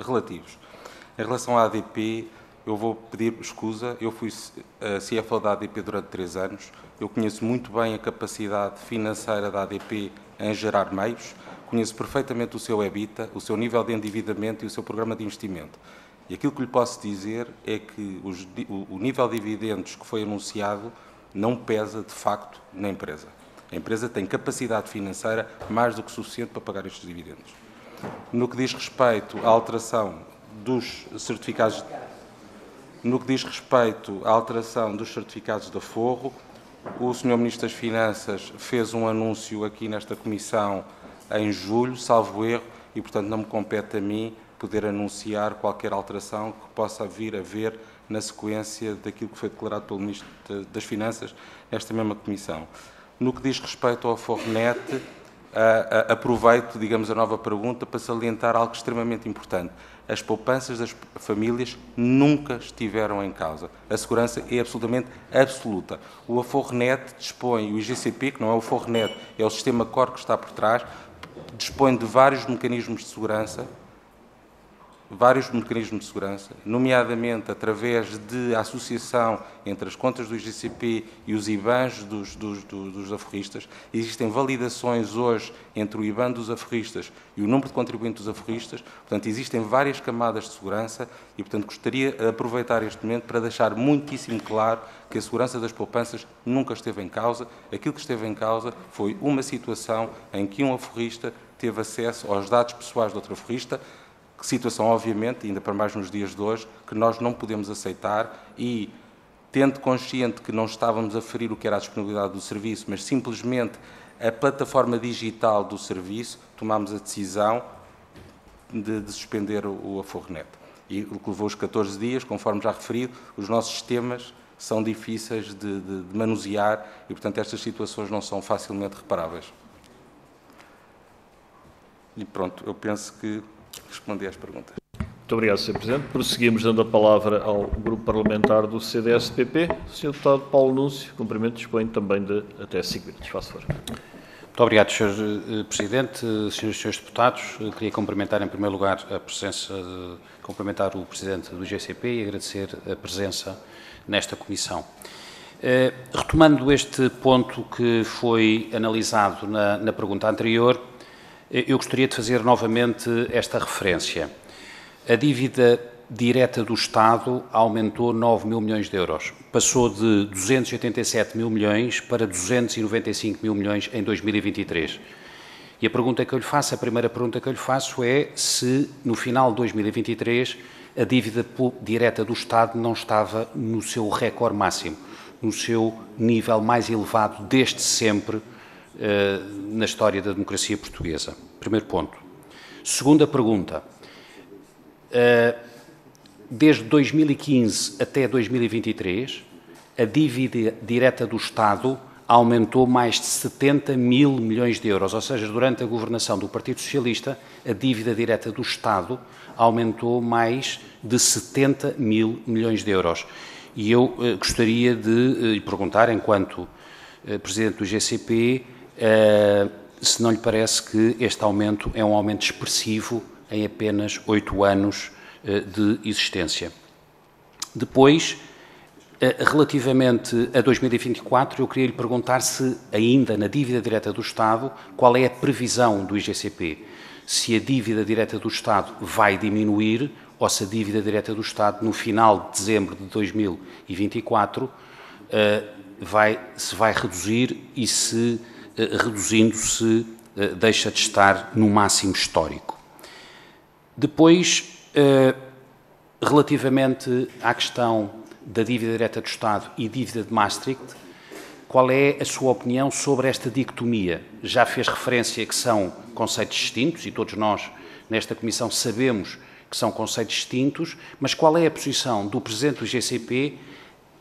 B: relativos. Em relação à ADP, eu vou pedir escusa. Eu fui CFO da ADP durante 3 anos. Eu conheço muito bem a capacidade financeira da ADP em gerar meios. Conheço perfeitamente o seu EBITDA, o seu nível de endividamento e o seu programa de investimento. E aquilo que lhe posso dizer é que o nível de dividendos que foi anunciado não pesa, de facto, na empresa. A empresa tem capacidade financeira mais do que suficiente para pagar estes dividendos. No que diz respeito à alteração dos certificados... No que diz respeito à alteração dos certificados de aforro, o Sr. Ministro das Finanças fez um anúncio aqui nesta Comissão em julho, salvo erro, e, portanto, não me compete a mim poder anunciar qualquer alteração que possa vir a haver na sequência daquilo que foi declarado pelo Ministro das Finanças nesta mesma Comissão. No que diz respeito ao Fornet, aproveito, digamos, a nova pergunta para salientar algo extremamente importante. As poupanças das famílias nunca estiveram em causa. A segurança é absolutamente absoluta. O Fornet dispõe, o IGCP, que não é o Fornet, é o sistema core que está por trás, dispõe de vários mecanismos de segurança, nomeadamente através de associação entre as contas do IGCP e os IBANs dos aforristas. Existem validações hoje entre o IBAN dos aforristas e o número de contribuintes dos aforristas. Portanto, existem várias camadas de segurança e, portanto, gostaria de aproveitar este momento para deixar muitíssimo claro que a segurança das poupanças nunca esteve em causa. Aquilo que esteve em causa foi uma situação em que um aforrista teve acesso aos dados pessoais de outro aforrista, que situação, obviamente, ainda para mais nos dias de hoje, que nós não podemos aceitar e, tendo consciente que não estávamos a ferir o que era a disponibilidade do serviço, mas simplesmente a plataforma digital do serviço, tomámos a decisão de suspender o Fornet. E o que levou os 14 dias, conforme já referido, os nossos sistemas são difíceis de manusear e, portanto, estas situações não são facilmente reparáveis. E pronto, eu penso que respondi às perguntas.
A: Muito obrigado, Sr. Presidente. Prosseguimos dando a palavra ao Grupo Parlamentar do CDS-PP. O Sr. Deputado Paulo Núncio, cumprimento, dispõe também de até 5 minutos. Faça favor.
F: Muito obrigado, Sr. Presidente. Senhoras e Srs. Deputados, queria cumprimentar em primeiro lugar a presença, cumprimentar o Presidente do IGCP e agradecer a presença nesta Comissão. Retomando este ponto que foi analisado na pergunta anterior, eu gostaria de fazer novamente esta referência. A dívida direta do Estado aumentou 9 mil milhões de euros. Passou de 287 mil milhões para 295 mil milhões em 2023. E a pergunta que eu lhe faço, a primeira pergunta que eu lhe faço é se, no final de 2023, a dívida direta do Estado não estava no seu recorde máximo, no seu nível mais elevado desde sempre na história da democracia portuguesa. Primeiro ponto. Segunda pergunta. Desde 2015 até 2023, a dívida direta do Estado aumentou mais de 70 mil milhões de euros, ou seja, durante a governação do Partido Socialista, a dívida direta do Estado aumentou mais de 70 mil milhões de euros. E eu gostaria de lhe perguntar, enquanto Presidente do IGCP, se não lhe parece que este aumento é um aumento expressivo em apenas 8 anos de existência. Depois, relativamente a 2024, eu queria lhe perguntar se, ainda na dívida direta do Estado, qual é a previsão do IGCP? Se a dívida direta do Estado vai diminuir ou se a dívida direta do Estado, no final de dezembro de 2024, se vai reduzir e se, reduzindo-se, deixa de estar no máximo histórico. Depois, relativamente à questão da dívida direta do Estado e dívida de Maastricht, qual é a sua opinião sobre esta dicotomia? Já fez referência que são conceitos distintos, e todos nós, nesta Comissão, sabemos que são conceitos distintos, mas qual é a posição do Presidente do IGCP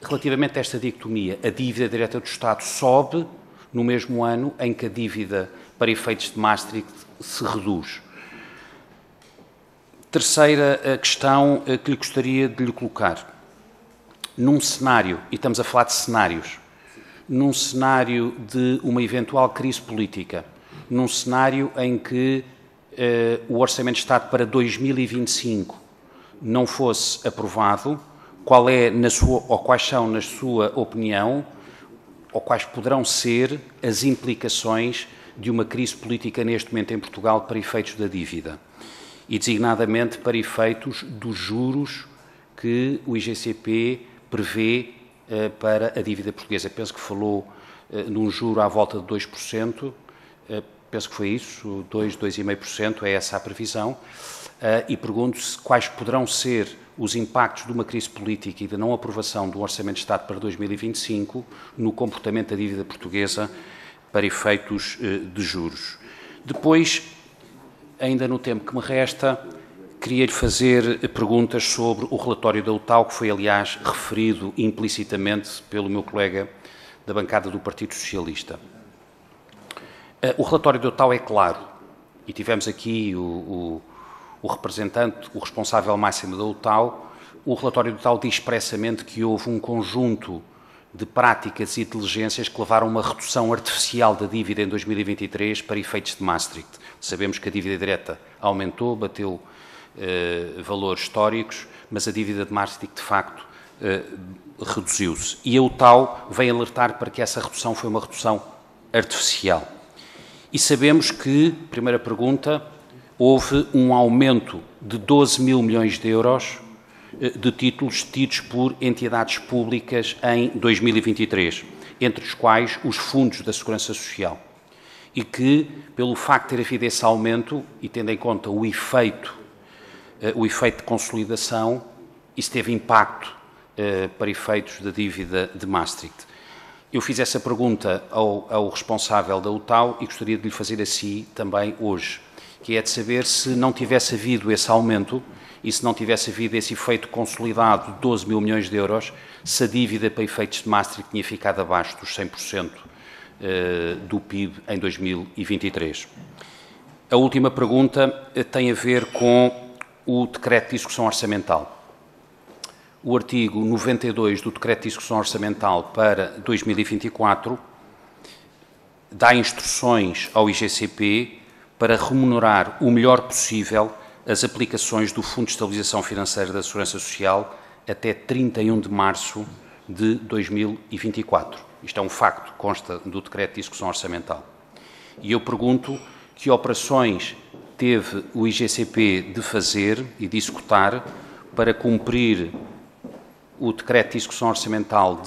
F: relativamente a esta dicotomia? A dívida direta do Estado sobe no mesmo ano em que a dívida para efeitos de Maastricht se reduz. Terceira questão que lhe gostaria de lhe colocar. Num cenário, e estamos a falar de cenários, num cenário de uma eventual crise política, num cenário em que o Orçamento de Estado para 2025 não fosse aprovado, qual é, ou quais são, na sua opinião, ou quais poderão ser as implicações de uma crise política neste momento em Portugal para efeitos da dívida? E, designadamente, para efeitos dos juros que o IGCP prevê para a dívida portuguesa. Penso que falou num juro à volta de 2%, penso que foi isso, 2,5%, é essa a previsão, e pergunto-se quais poderão ser os impactos de uma crise política e da não aprovação do Orçamento de Estado para 2025 no comportamento da dívida portuguesa para efeitos de juros. Depois, ainda no tempo que me resta, queria-lhe fazer perguntas sobre o relatório da UTAU, que foi, aliás, referido implicitamente pelo meu colega da bancada do Partido Socialista. O relatório da UTAU é claro, e tivemos aqui o representante, o responsável máximo da UTAU. O relatório da UTAU diz expressamente que houve um conjunto de práticas e diligências que levaram a uma redução artificial da dívida em 2023 para efeitos de Maastricht. Sabemos que a dívida direta aumentou, bateu valores históricos, mas a dívida de Maastricht, de facto, reduziu-se. E a UTAU vem alertar para que essa redução foi uma redução artificial. E sabemos que, primeira pergunta, houve um aumento de 12 mil milhões de euros de títulos tidos por entidades públicas em 2023, entre os quais os fundos da Segurança Social. E que, pelo facto de ter havido esse aumento, e tendo em conta o efeito de consolidação, isso teve impacto para efeitos da dívida de Maastricht. Eu fiz essa pergunta ao responsável da UTAU e gostaria de lhe fazer a si também hoje, que é de saber se não tivesse havido esse aumento e se não tivesse havido esse efeito consolidado de 12 mil milhões de euros, se a dívida para efeitos de Maastricht tinha ficado abaixo dos 100% do PIB em 2023. A última pergunta tem a ver com o decreto de execução orçamental. O artigo 92 do decreto de execução orçamental para 2024 dá instruções ao IGCP para remunerar o melhor possível as aplicações do Fundo de Estabilização Financeira da Segurança Social até 31 de março de 2024. Isto é um facto, consta do decreto de execução orçamental. E eu pergunto que operações teve o IGCP de fazer e de executar para cumprir o decreto de execução orçamental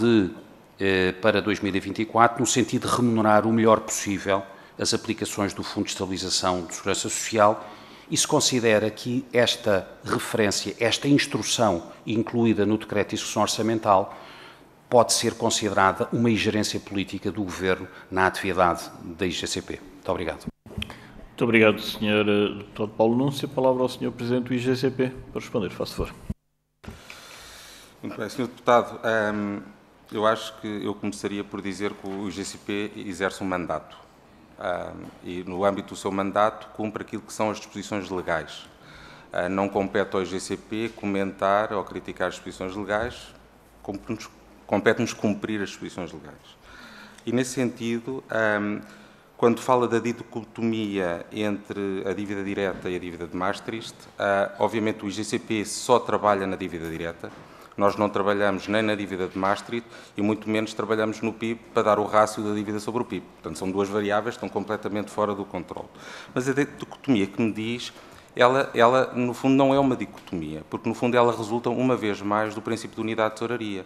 F: para 2024, no sentido de remunerar o melhor possível as aplicações do Fundo de Estabilização de Segurança Social, e se considera que esta referência, esta instrução incluída no decreto de execução orçamental, pode ser considerada uma ingerência política do Governo na atividade da IGCP. Muito obrigado.
A: Muito obrigado, Sr. Deputado Paulo Núncio. A palavra ao Sr. Presidente do IGCP para responder, faça favor.
B: Muito bem, Sr. Deputado, eu acho que eu começaria por dizer que o IGCP exerce um mandato e, no âmbito do seu mandato, cumpre aquilo que são as disposições legais. Não compete ao IGCP comentar ou criticar as disposições legais, compete-nos cumprir as disposições legais. E, nesse sentido, quando fala da dicotomia entre a dívida direta e a dívida de Maastricht, obviamente o IGCP só trabalha na dívida direta. Nós não trabalhamos nem na dívida de Maastricht e muito menos trabalhamos no PIB para dar o rácio da dívida sobre o PIB. Portanto, são duas variáveis que estão completamente fora do controle. Mas a dicotomia que me diz, ela no fundo não é uma dicotomia, porque no fundo ela resulta uma vez mais do princípio de unidade de tesouraria.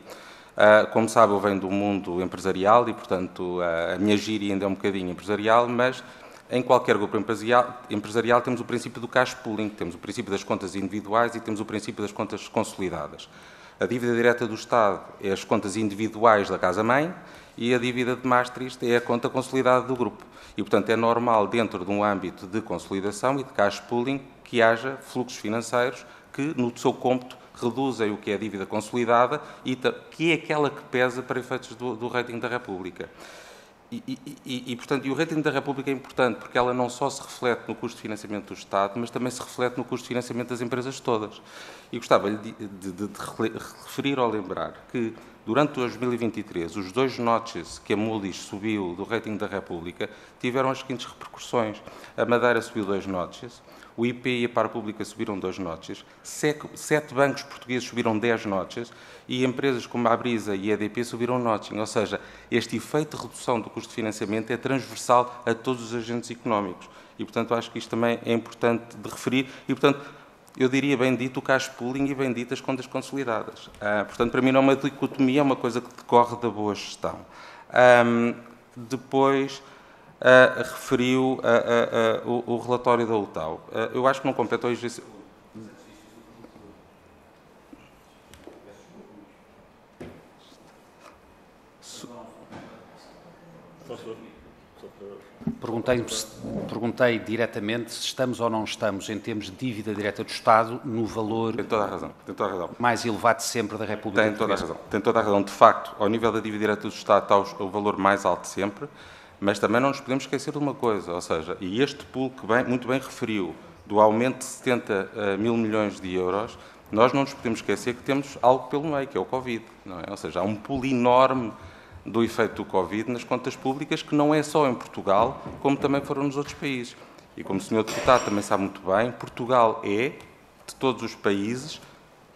B: Como sabe, eu venho do mundo empresarial e, portanto, a minha gíria ainda é um bocadinho empresarial, mas em qualquer grupo empresarial temos o princípio do cash pooling, temos o princípio das contas individuais e temos o princípio das contas consolidadas. A dívida direta do Estado é as contas individuais da casa-mãe e a dívida de Maastricht é a conta consolidada do grupo. E, portanto, é normal, dentro de um âmbito de consolidação e de cash pooling, que haja fluxos financeiros que, no seu cômputo, reduzem o que é a dívida consolidada e que é aquela que pesa para efeitos do rating da República. Portanto, o rating da República é importante porque ela não só se reflete no custo de financiamento do Estado, mas também se reflete no custo de financiamento das empresas todas. E gostava de referir ou lembrar que, durante 2023, os 2 notches que a Moody's subiu do rating da República tiveram as seguintes repercussões. A Madeira subiu 2 notches, o IP e a Par Pública subiram 2 notches, 7 bancos portugueses subiram 10 notches e empresas como a Abrisa e a EDP subiram notching. Ou seja, este efeito de redução do custo de financiamento é transversal a todos os agentes económicos. E, portanto, acho que isto também é importante de referir. E, portanto, eu diria bem dito o cash pooling e bem dito as contas consolidadas. Portanto, para mim não é uma dicotomia, é uma coisa que decorre da boa gestão. Depois, referiu o relatório da UTAU. Eu acho que não compete ao IGCP.
F: Perguntei diretamente se estamos ou não estamos, em termos de dívida direta do Estado, no valor
B: Tem toda a razão.
F: mais elevado de sempre da República Portuguesa.
B: Tem toda a razão. De facto, ao nível da dívida direta do Estado está o valor mais alto de sempre, mas também não nos podemos esquecer de uma coisa, ou seja, e este pool que muito bem referiu, do aumento de 70 mil milhões de euros, nós não nos podemos esquecer que temos algo pelo meio, que é o Covid, não é? Ou seja, há um pool enorme do efeito do Covid nas contas públicas, que não é só em Portugal, como também foram nos outros países. E como o Sr. Deputado também sabe muito bem, Portugal é, de todos os países,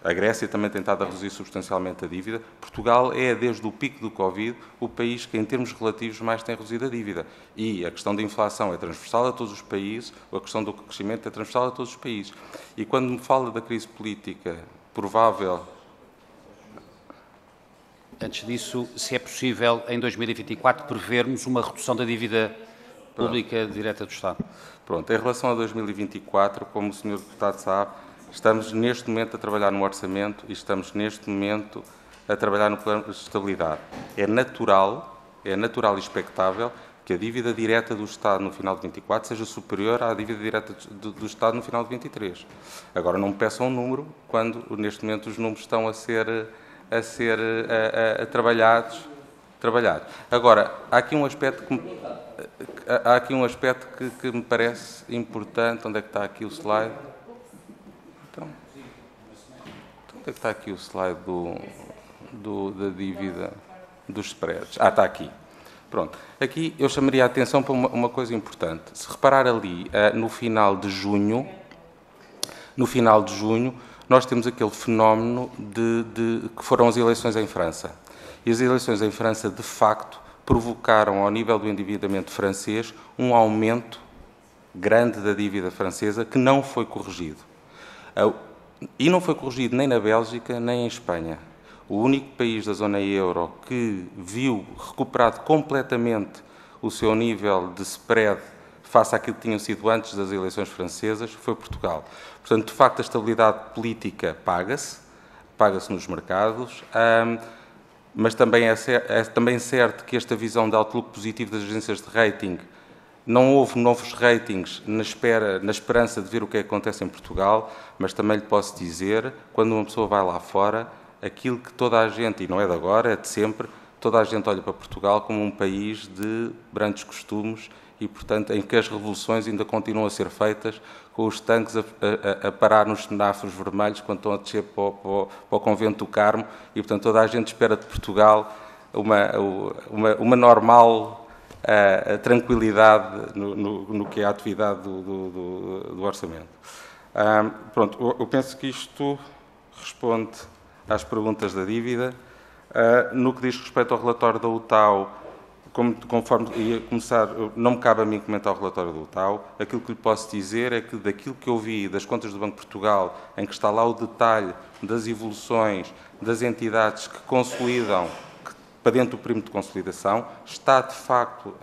B: a Grécia também tem estado a reduzir substancialmente a dívida, Portugal é, desde o pico do Covid, o país que, em termos relativos, mais tem reduzido a dívida. E a questão da inflação é transversal a todos os países, a questão do crescimento é transversal a todos os países. E quando me fala da crise política provável...
F: Antes disso, se é possível, em 2024, prevermos uma redução da dívida pública direta do Estado?
B: Pronto, em relação a 2024, como o Sr. Deputado sabe, estamos neste momento a trabalhar no orçamento e estamos neste momento a trabalhar no plano de estabilidade. É natural e expectável que a dívida direta do Estado no final de 24 seja superior à dívida direta do Estado no final de 23. Agora, não me peçam um número quando, neste momento, os números estão a ser trabalhados. Agora, há aqui um aspecto que me parece importante. Onde é que está aqui o slide? Então, onde é que está aqui o slide da dívida dos spreads? Está aqui. Pronto. Aqui eu chamaria a atenção para uma coisa importante. Se reparar ali, no final de junho, nós temos aquele fenómeno que foram as eleições em França. E as eleições em França, de facto, provocaram, ao nível do endividamento francês, um aumento grande da dívida francesa que não foi corrigido. E não foi corrigido nem na Bélgica, nem em Espanha. O único país da zona euro que viu recuperado completamente o seu nível de spread face àquilo que tinham sido antes das eleições francesas foi Portugal. Portanto, de facto, a estabilidade política paga-se nos mercados, mas também é também certo que esta visão de outlook positivo das agências de rating, não houve novos ratings na esperança de ver o que acontece em Portugal, mas também lhe posso dizer, quando uma pessoa vai lá fora, aquilo que toda a gente, e não é de agora, é de sempre, toda a gente olha para Portugal como um país de brandos costumes e, portanto, em que as revoluções ainda continuam a ser feitas com os tanques a parar nos semáforos vermelhos quando estão a descer para o Convento do Carmo e, portanto, toda a gente espera de Portugal uma normal a tranquilidade no que é a atividade do Orçamento. Pronto, eu penso que isto responde às perguntas da dívida. No que diz respeito ao relatório da UTAU, conforme ia começar, não me cabe a mim comentar o relatório da UTAU, aquilo que lhe posso dizer é que daquilo que eu vi das contas do Banco de Portugal, em que está lá o detalhe das evoluções das entidades que consolidam, para dentro do perímetro de consolidação, está de facto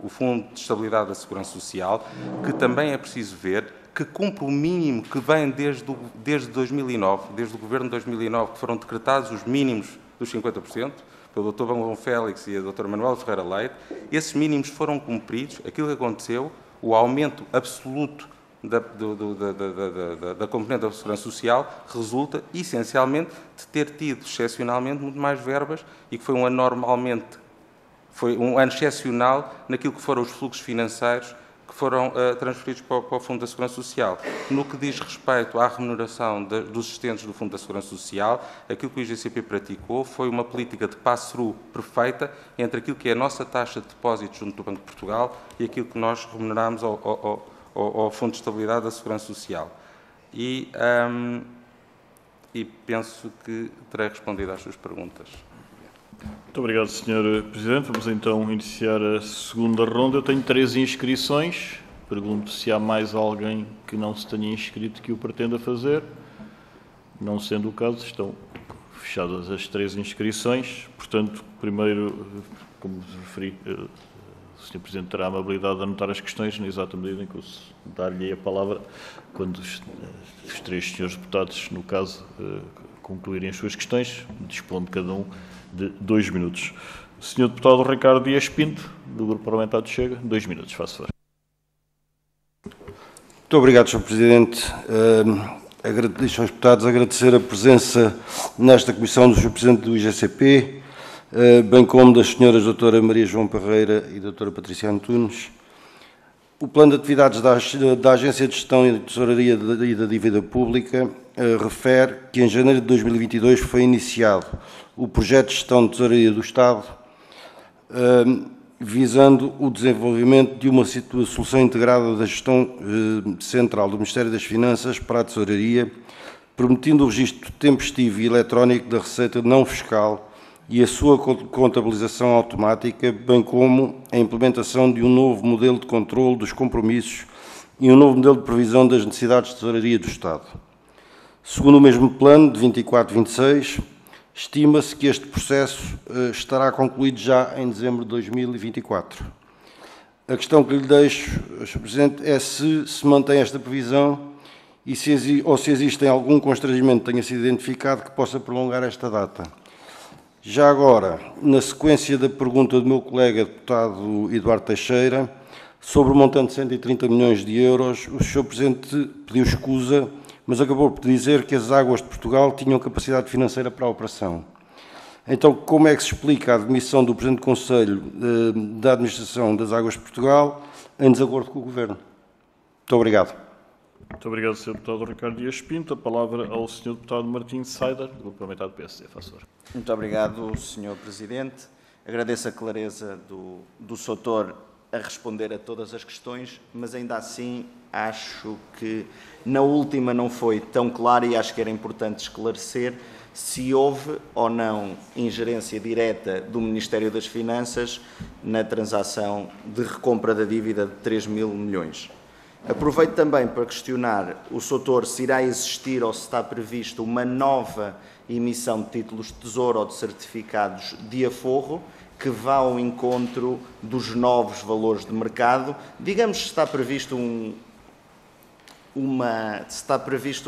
B: o Fundo de Estabilidade da Segurança Social, que também é preciso ver, que cumpre o mínimo que vem desde 2009, desde o Governo de 2009, que foram decretados os mínimos dos 50%, pelo Dr. João Félix e a Dra. Manuela Ferreira Leite. Esses mínimos foram cumpridos. Aquilo que aconteceu, o aumento absoluto da componente da Segurança Social resulta, essencialmente, de ter tido, excepcionalmente, muito mais verbas e que foi um ano excepcional naquilo que foram os fluxos financeiros que foram transferidos para o Fundo da Segurança Social. No que diz respeito à remuneração dos assistentes do Fundo da Segurança Social, aquilo que o IGCP praticou foi uma política de pass-through perfeita entre aquilo que é a nossa taxa de depósitos junto do Banco de Portugal e aquilo que nós remuneramos ao Fundo de Estabilidade da Segurança Social. E penso que terei respondido às suas perguntas.
A: Muito obrigado, Sr. Presidente. Vamos então iniciar a segunda ronda. Eu tenho 3 inscrições. Pergunto se há mais alguém que não se tenha inscrito que o pretenda fazer. Não sendo o caso, estão fechadas as 3 inscrições. Portanto, primeiro, como vos referi, o Sr. Presidente terá a amabilidade de anotar as questões, na exata medida em que eu dar-lhe a palavra quando os 3 senhores deputados, no caso, concluírem as suas questões, dispondo cada um de 2 minutos. O Sr. Deputado Ricardo Dias Pinto, do Grupo Parlamentar do Chega, 2 minutos, faço favor.
G: Muito obrigado, Sr. Presidente. Deixo aos deputados agradecer a presença nesta comissão do Sr. Presidente do IGCP, bem como das senhoras doutora Maria João Parreira e doutora Patrícia Antunes. O plano de atividades da Agência de Gestão e de Tesouraria e da Dívida Pública refere que em janeiro de 2022 foi iniciado o projeto de gestão de tesouraria do Estado, visando o desenvolvimento de uma solução integrada da gestão central do Ministério das Finanças para a tesouraria, permitindo o registro tempestivo e eletrónico da receita não fiscal e a sua contabilização automática, bem como a implementação de um novo modelo de controle dos compromissos e um novo modelo de previsão das necessidades de tesouraria do Estado. Segundo o mesmo plano, de 24-26, estima-se que este processo estará concluído já em dezembro de 2024. A questão que lhe deixo, Sr. Presidente, é se mantém esta previsão ou se existe algum constrangimento que tenha sido identificado que possa prolongar esta data. Já agora, na sequência da pergunta do meu colega deputado Eduardo Teixeira, sobre o montante de 130 milhões de euros, o Sr. Presidente pediu escusa, mas acabou por dizer que as Águas de Portugal tinham capacidade financeira para a operação. Então, como é que se explica a admissão do Presidente do Conselho da Administração das Águas de Portugal em desacordo com o Governo? Muito obrigado.
A: Muito obrigado, Sr. Deputado Ricardo Dias Pinto. A palavra ao Sr. Deputado Martim Saider, do Grupo Parlamentar do PSD. Faça favor.
C: Muito obrigado, Sr. Presidente. Agradeço a clareza do Sr. Doutor a responder a todas as questões, mas ainda assim acho que na última não foi tão claro e acho que era importante esclarecer se houve ou não ingerência direta do Ministério das Finanças na transação de recompra da dívida de 3 mil milhões. Aproveito também para questionar o Sr. Doutor se irá existir ou se está prevista uma nova emissão de títulos de tesouro ou de certificados de aforro que vá ao encontro dos novos valores de mercado. Digamos se está previsto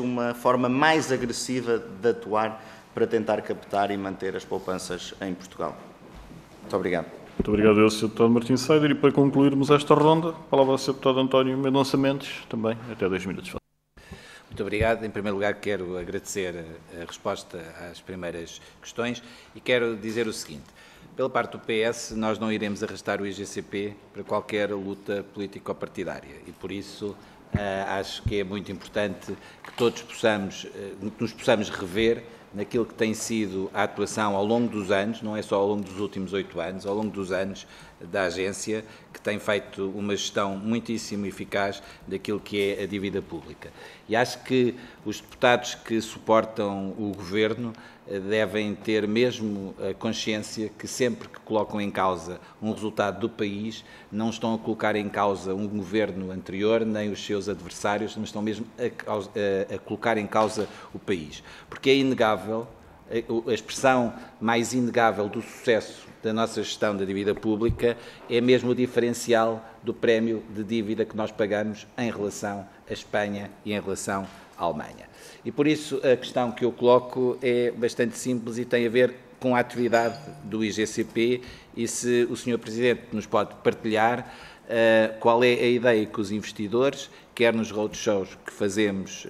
C: uma forma mais agressiva de atuar para tentar captar e manter as poupanças em Portugal. Muito obrigado.
A: Muito obrigado ao Sr. Deputado Martim Saider. E para concluirmos esta ronda, a palavra ao Sr. Deputado António Mendonça Mendes, também até 2 minutos.
D: Muito obrigado. Em primeiro lugar, quero agradecer a resposta às primeiras questões e quero dizer o seguinte. Pela parte do PS, nós não iremos arrastar o IGCP para qualquer luta político-partidária e, por isso, acho que é muito importante que todos nos possamos rever naquilo que tem sido a atuação ao longo dos anos, não é só ao longo dos últimos 8 anos, ao longo dos anos da agência, que tem feito uma gestão muitíssimo eficaz daquilo que é a dívida pública. E acho que os deputados que suportam o Governo devem ter mesmo a consciência que sempre que colocam em causa um resultado do país, não estão a colocar em causa um governo anterior, nem os seus adversários, mas estão mesmo a colocar em causa o país. Porque é inegável, a expressão mais inegável do sucesso da nossa gestão da dívida pública é mesmo o diferencial do prémio de dívida que nós pagamos em relação à Espanha e em relação à Alemanha. E por isso a questão que eu coloco é bastante simples e tem a ver com a atividade do IGCP e se o Sr. Presidente nos pode partilhar qual é a ideia que os investidores, quer nos roadshows que fazemos,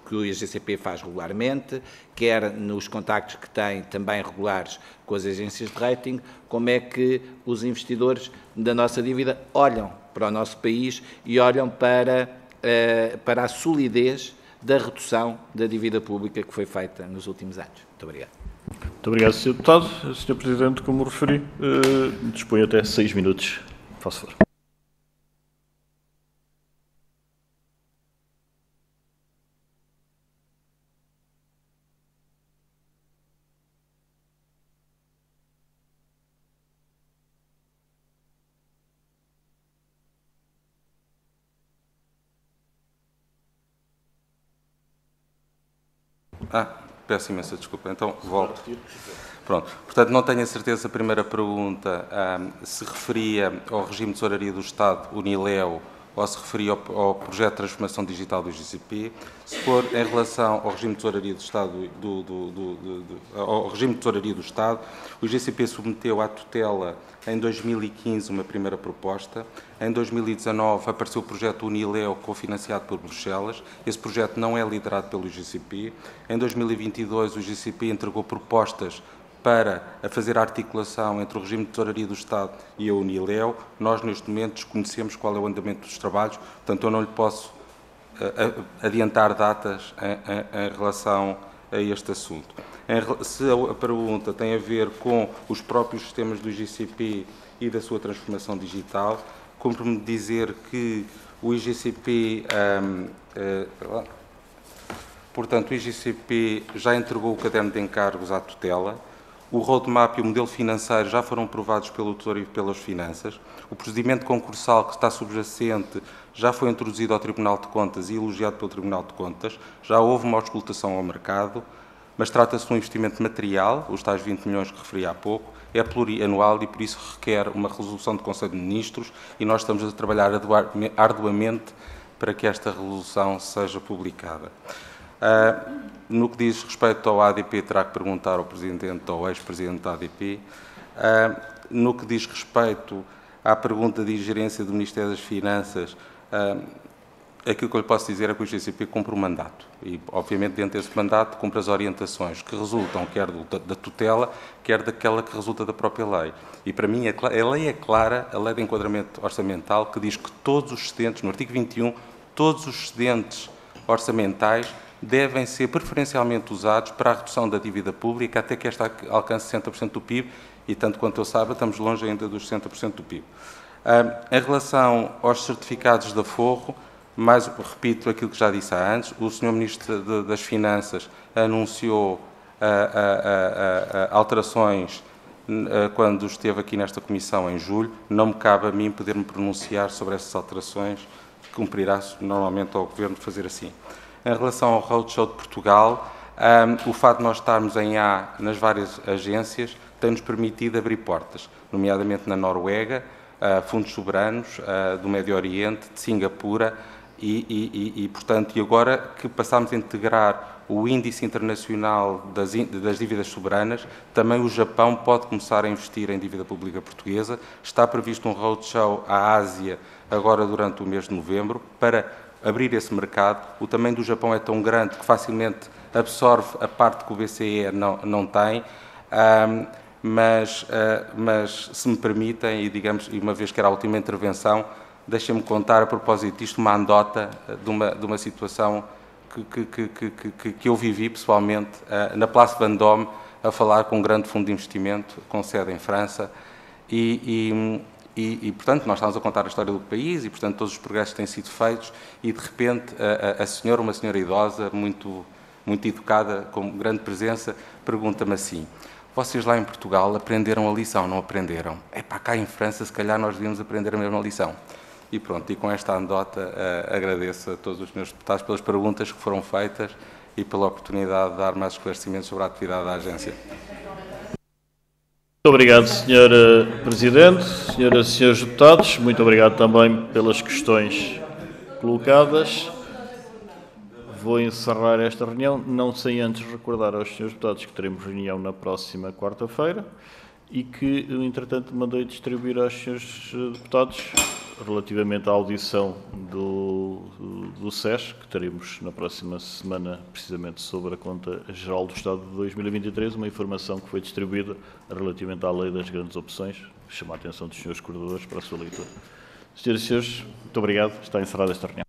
D: que o IGCP faz regularmente, quer nos contactos que tem também regulares com as agências de rating, como é que os investidores da nossa dívida olham para o nosso país e olham para a solidez da redução da dívida pública que foi feita nos últimos anos. Muito obrigado.
A: Muito obrigado, Sr. Deputado. Sr. Presidente, como referi, dispõe até 6 minutos. Faço favor.
B: Peço imensa desculpa. Então, volto. Pronto. Portanto, não tenho a certeza, a primeira pergunta, se referia ao regime de tesouraria do Estado, Uniléu, ou se referia ao projeto de transformação digital do IGCP. Se for em relação ao regime de tesouraria do Estado, ao regime de tesouraria do Estado, o IGCP submeteu à tutela em 2015 uma primeira proposta. Em 2019 apareceu o projeto Uniléu, cofinanciado por Bruxelas. Esse projeto não é liderado pelo IGCP. Em 2022 o IGCP entregou propostas para fazer a articulação entre o regime de tesouraria do Estado e a Uniléu. Nós, neste momento, desconhecemos qual é o andamento dos trabalhos, portanto, eu não lhe posso adiantar datas em relação a este assunto. Se a pergunta tem a ver com os próprios sistemas do IGCP e da sua transformação digital, cumpre-me dizer que o IGCP, portanto, o IGCP já entregou o caderno de encargos à tutela. O roadmap e o modelo financeiro já foram aprovados pelo Tesouro e pelas Finanças. O procedimento concursal que está subjacente já foi introduzido ao Tribunal de Contas e elogiado pelo Tribunal de Contas. Já houve uma auscultação ao mercado, mas trata-se de um investimento material, os tais 20 milhões que referi há pouco, é plurianual e por isso requer uma resolução do Conselho de Ministros e nós estamos a trabalhar arduamente para que esta resolução seja publicada. No que diz respeito ao ADP, terá que perguntar ao Presidente ou ao ex-Presidente da ADP. No que diz respeito à pergunta de ingerência do Ministério das Finanças, aquilo que eu lhe posso dizer é que o IGCP cumpre o mandato e, obviamente, dentro desse mandato, cumpre as orientações que resultam quer da tutela, quer daquela que resulta da própria lei. E, para mim, a lei é clara, a lei de enquadramento orçamental, que diz que todos os excedentes, no artigo 21, todos os excedentes orçamentais devem ser preferencialmente usados para a redução da dívida pública até que esta alcance 60% do PIB e, tanto quanto eu saiba, estamos longe ainda dos 60% do PIB. Em relação aos certificados de aforro, mais repito aquilo que já disse há antes, o Sr. Ministro das Finanças anunciou alterações quando esteve aqui nesta Comissão em julho. Não me cabe a mim poder-me pronunciar sobre essas alterações, cumprirá normalmente ao Governo fazer assim. Em relação ao Roadshow de Portugal, o facto de nós estarmos em A nas várias agências tem-nos permitido abrir portas, nomeadamente na Noruega, fundos soberanos do Médio Oriente, de Singapura portanto, e agora que passamos a integrar o Índice Internacional das Dívidas Soberanas, também o Japão pode começar a investir em dívida pública portuguesa. Está previsto um roadshow à Ásia agora durante o mês de novembro para abrir esse mercado. O tamanho do Japão é tão grande que facilmente absorve a parte que o BCE não tem, mas se me permitem, e digamos, e uma vez que era a última intervenção, deixem-me contar a propósito disto uma anedota de uma situação que eu vivi pessoalmente na Place Vendôme, a falar com um grande fundo de investimento com sede em França e, portanto, nós estamos a contar a história do país e, portanto, todos os progressos têm sido feitos e, de repente, a senhora, uma senhora idosa, muito educada, com grande presença, pergunta-me assim: vocês lá em Portugal aprenderam a lição, não aprenderam? Epá, cá em França, se calhar nós devíamos aprender a mesma lição. E pronto, e com esta anedota agradeço a todos os meus deputados pelas perguntas que foram feitas e pela oportunidade de dar mais esclarecimentos sobre a atividade da agência.
A: Muito obrigado, Sr. Presidente, Senhoras e Senhores Deputados. Muito obrigado também pelas questões colocadas. Vou encerrar esta reunião, não sem antes recordar aos Srs. Deputados que teremos reunião na próxima quarta-feira e que, entretanto, mandei distribuir aos Srs. Deputados relativamente à audição do SES, que teremos na próxima semana, precisamente sobre a Conta Geral do Estado de 2023, uma informação que foi distribuída relativamente à Lei das Grandes Opções. Chamo a atenção dos Srs. Coordenadores para a sua leitura. Senhoras e Senhores, muito obrigado. Está encerrada esta reunião.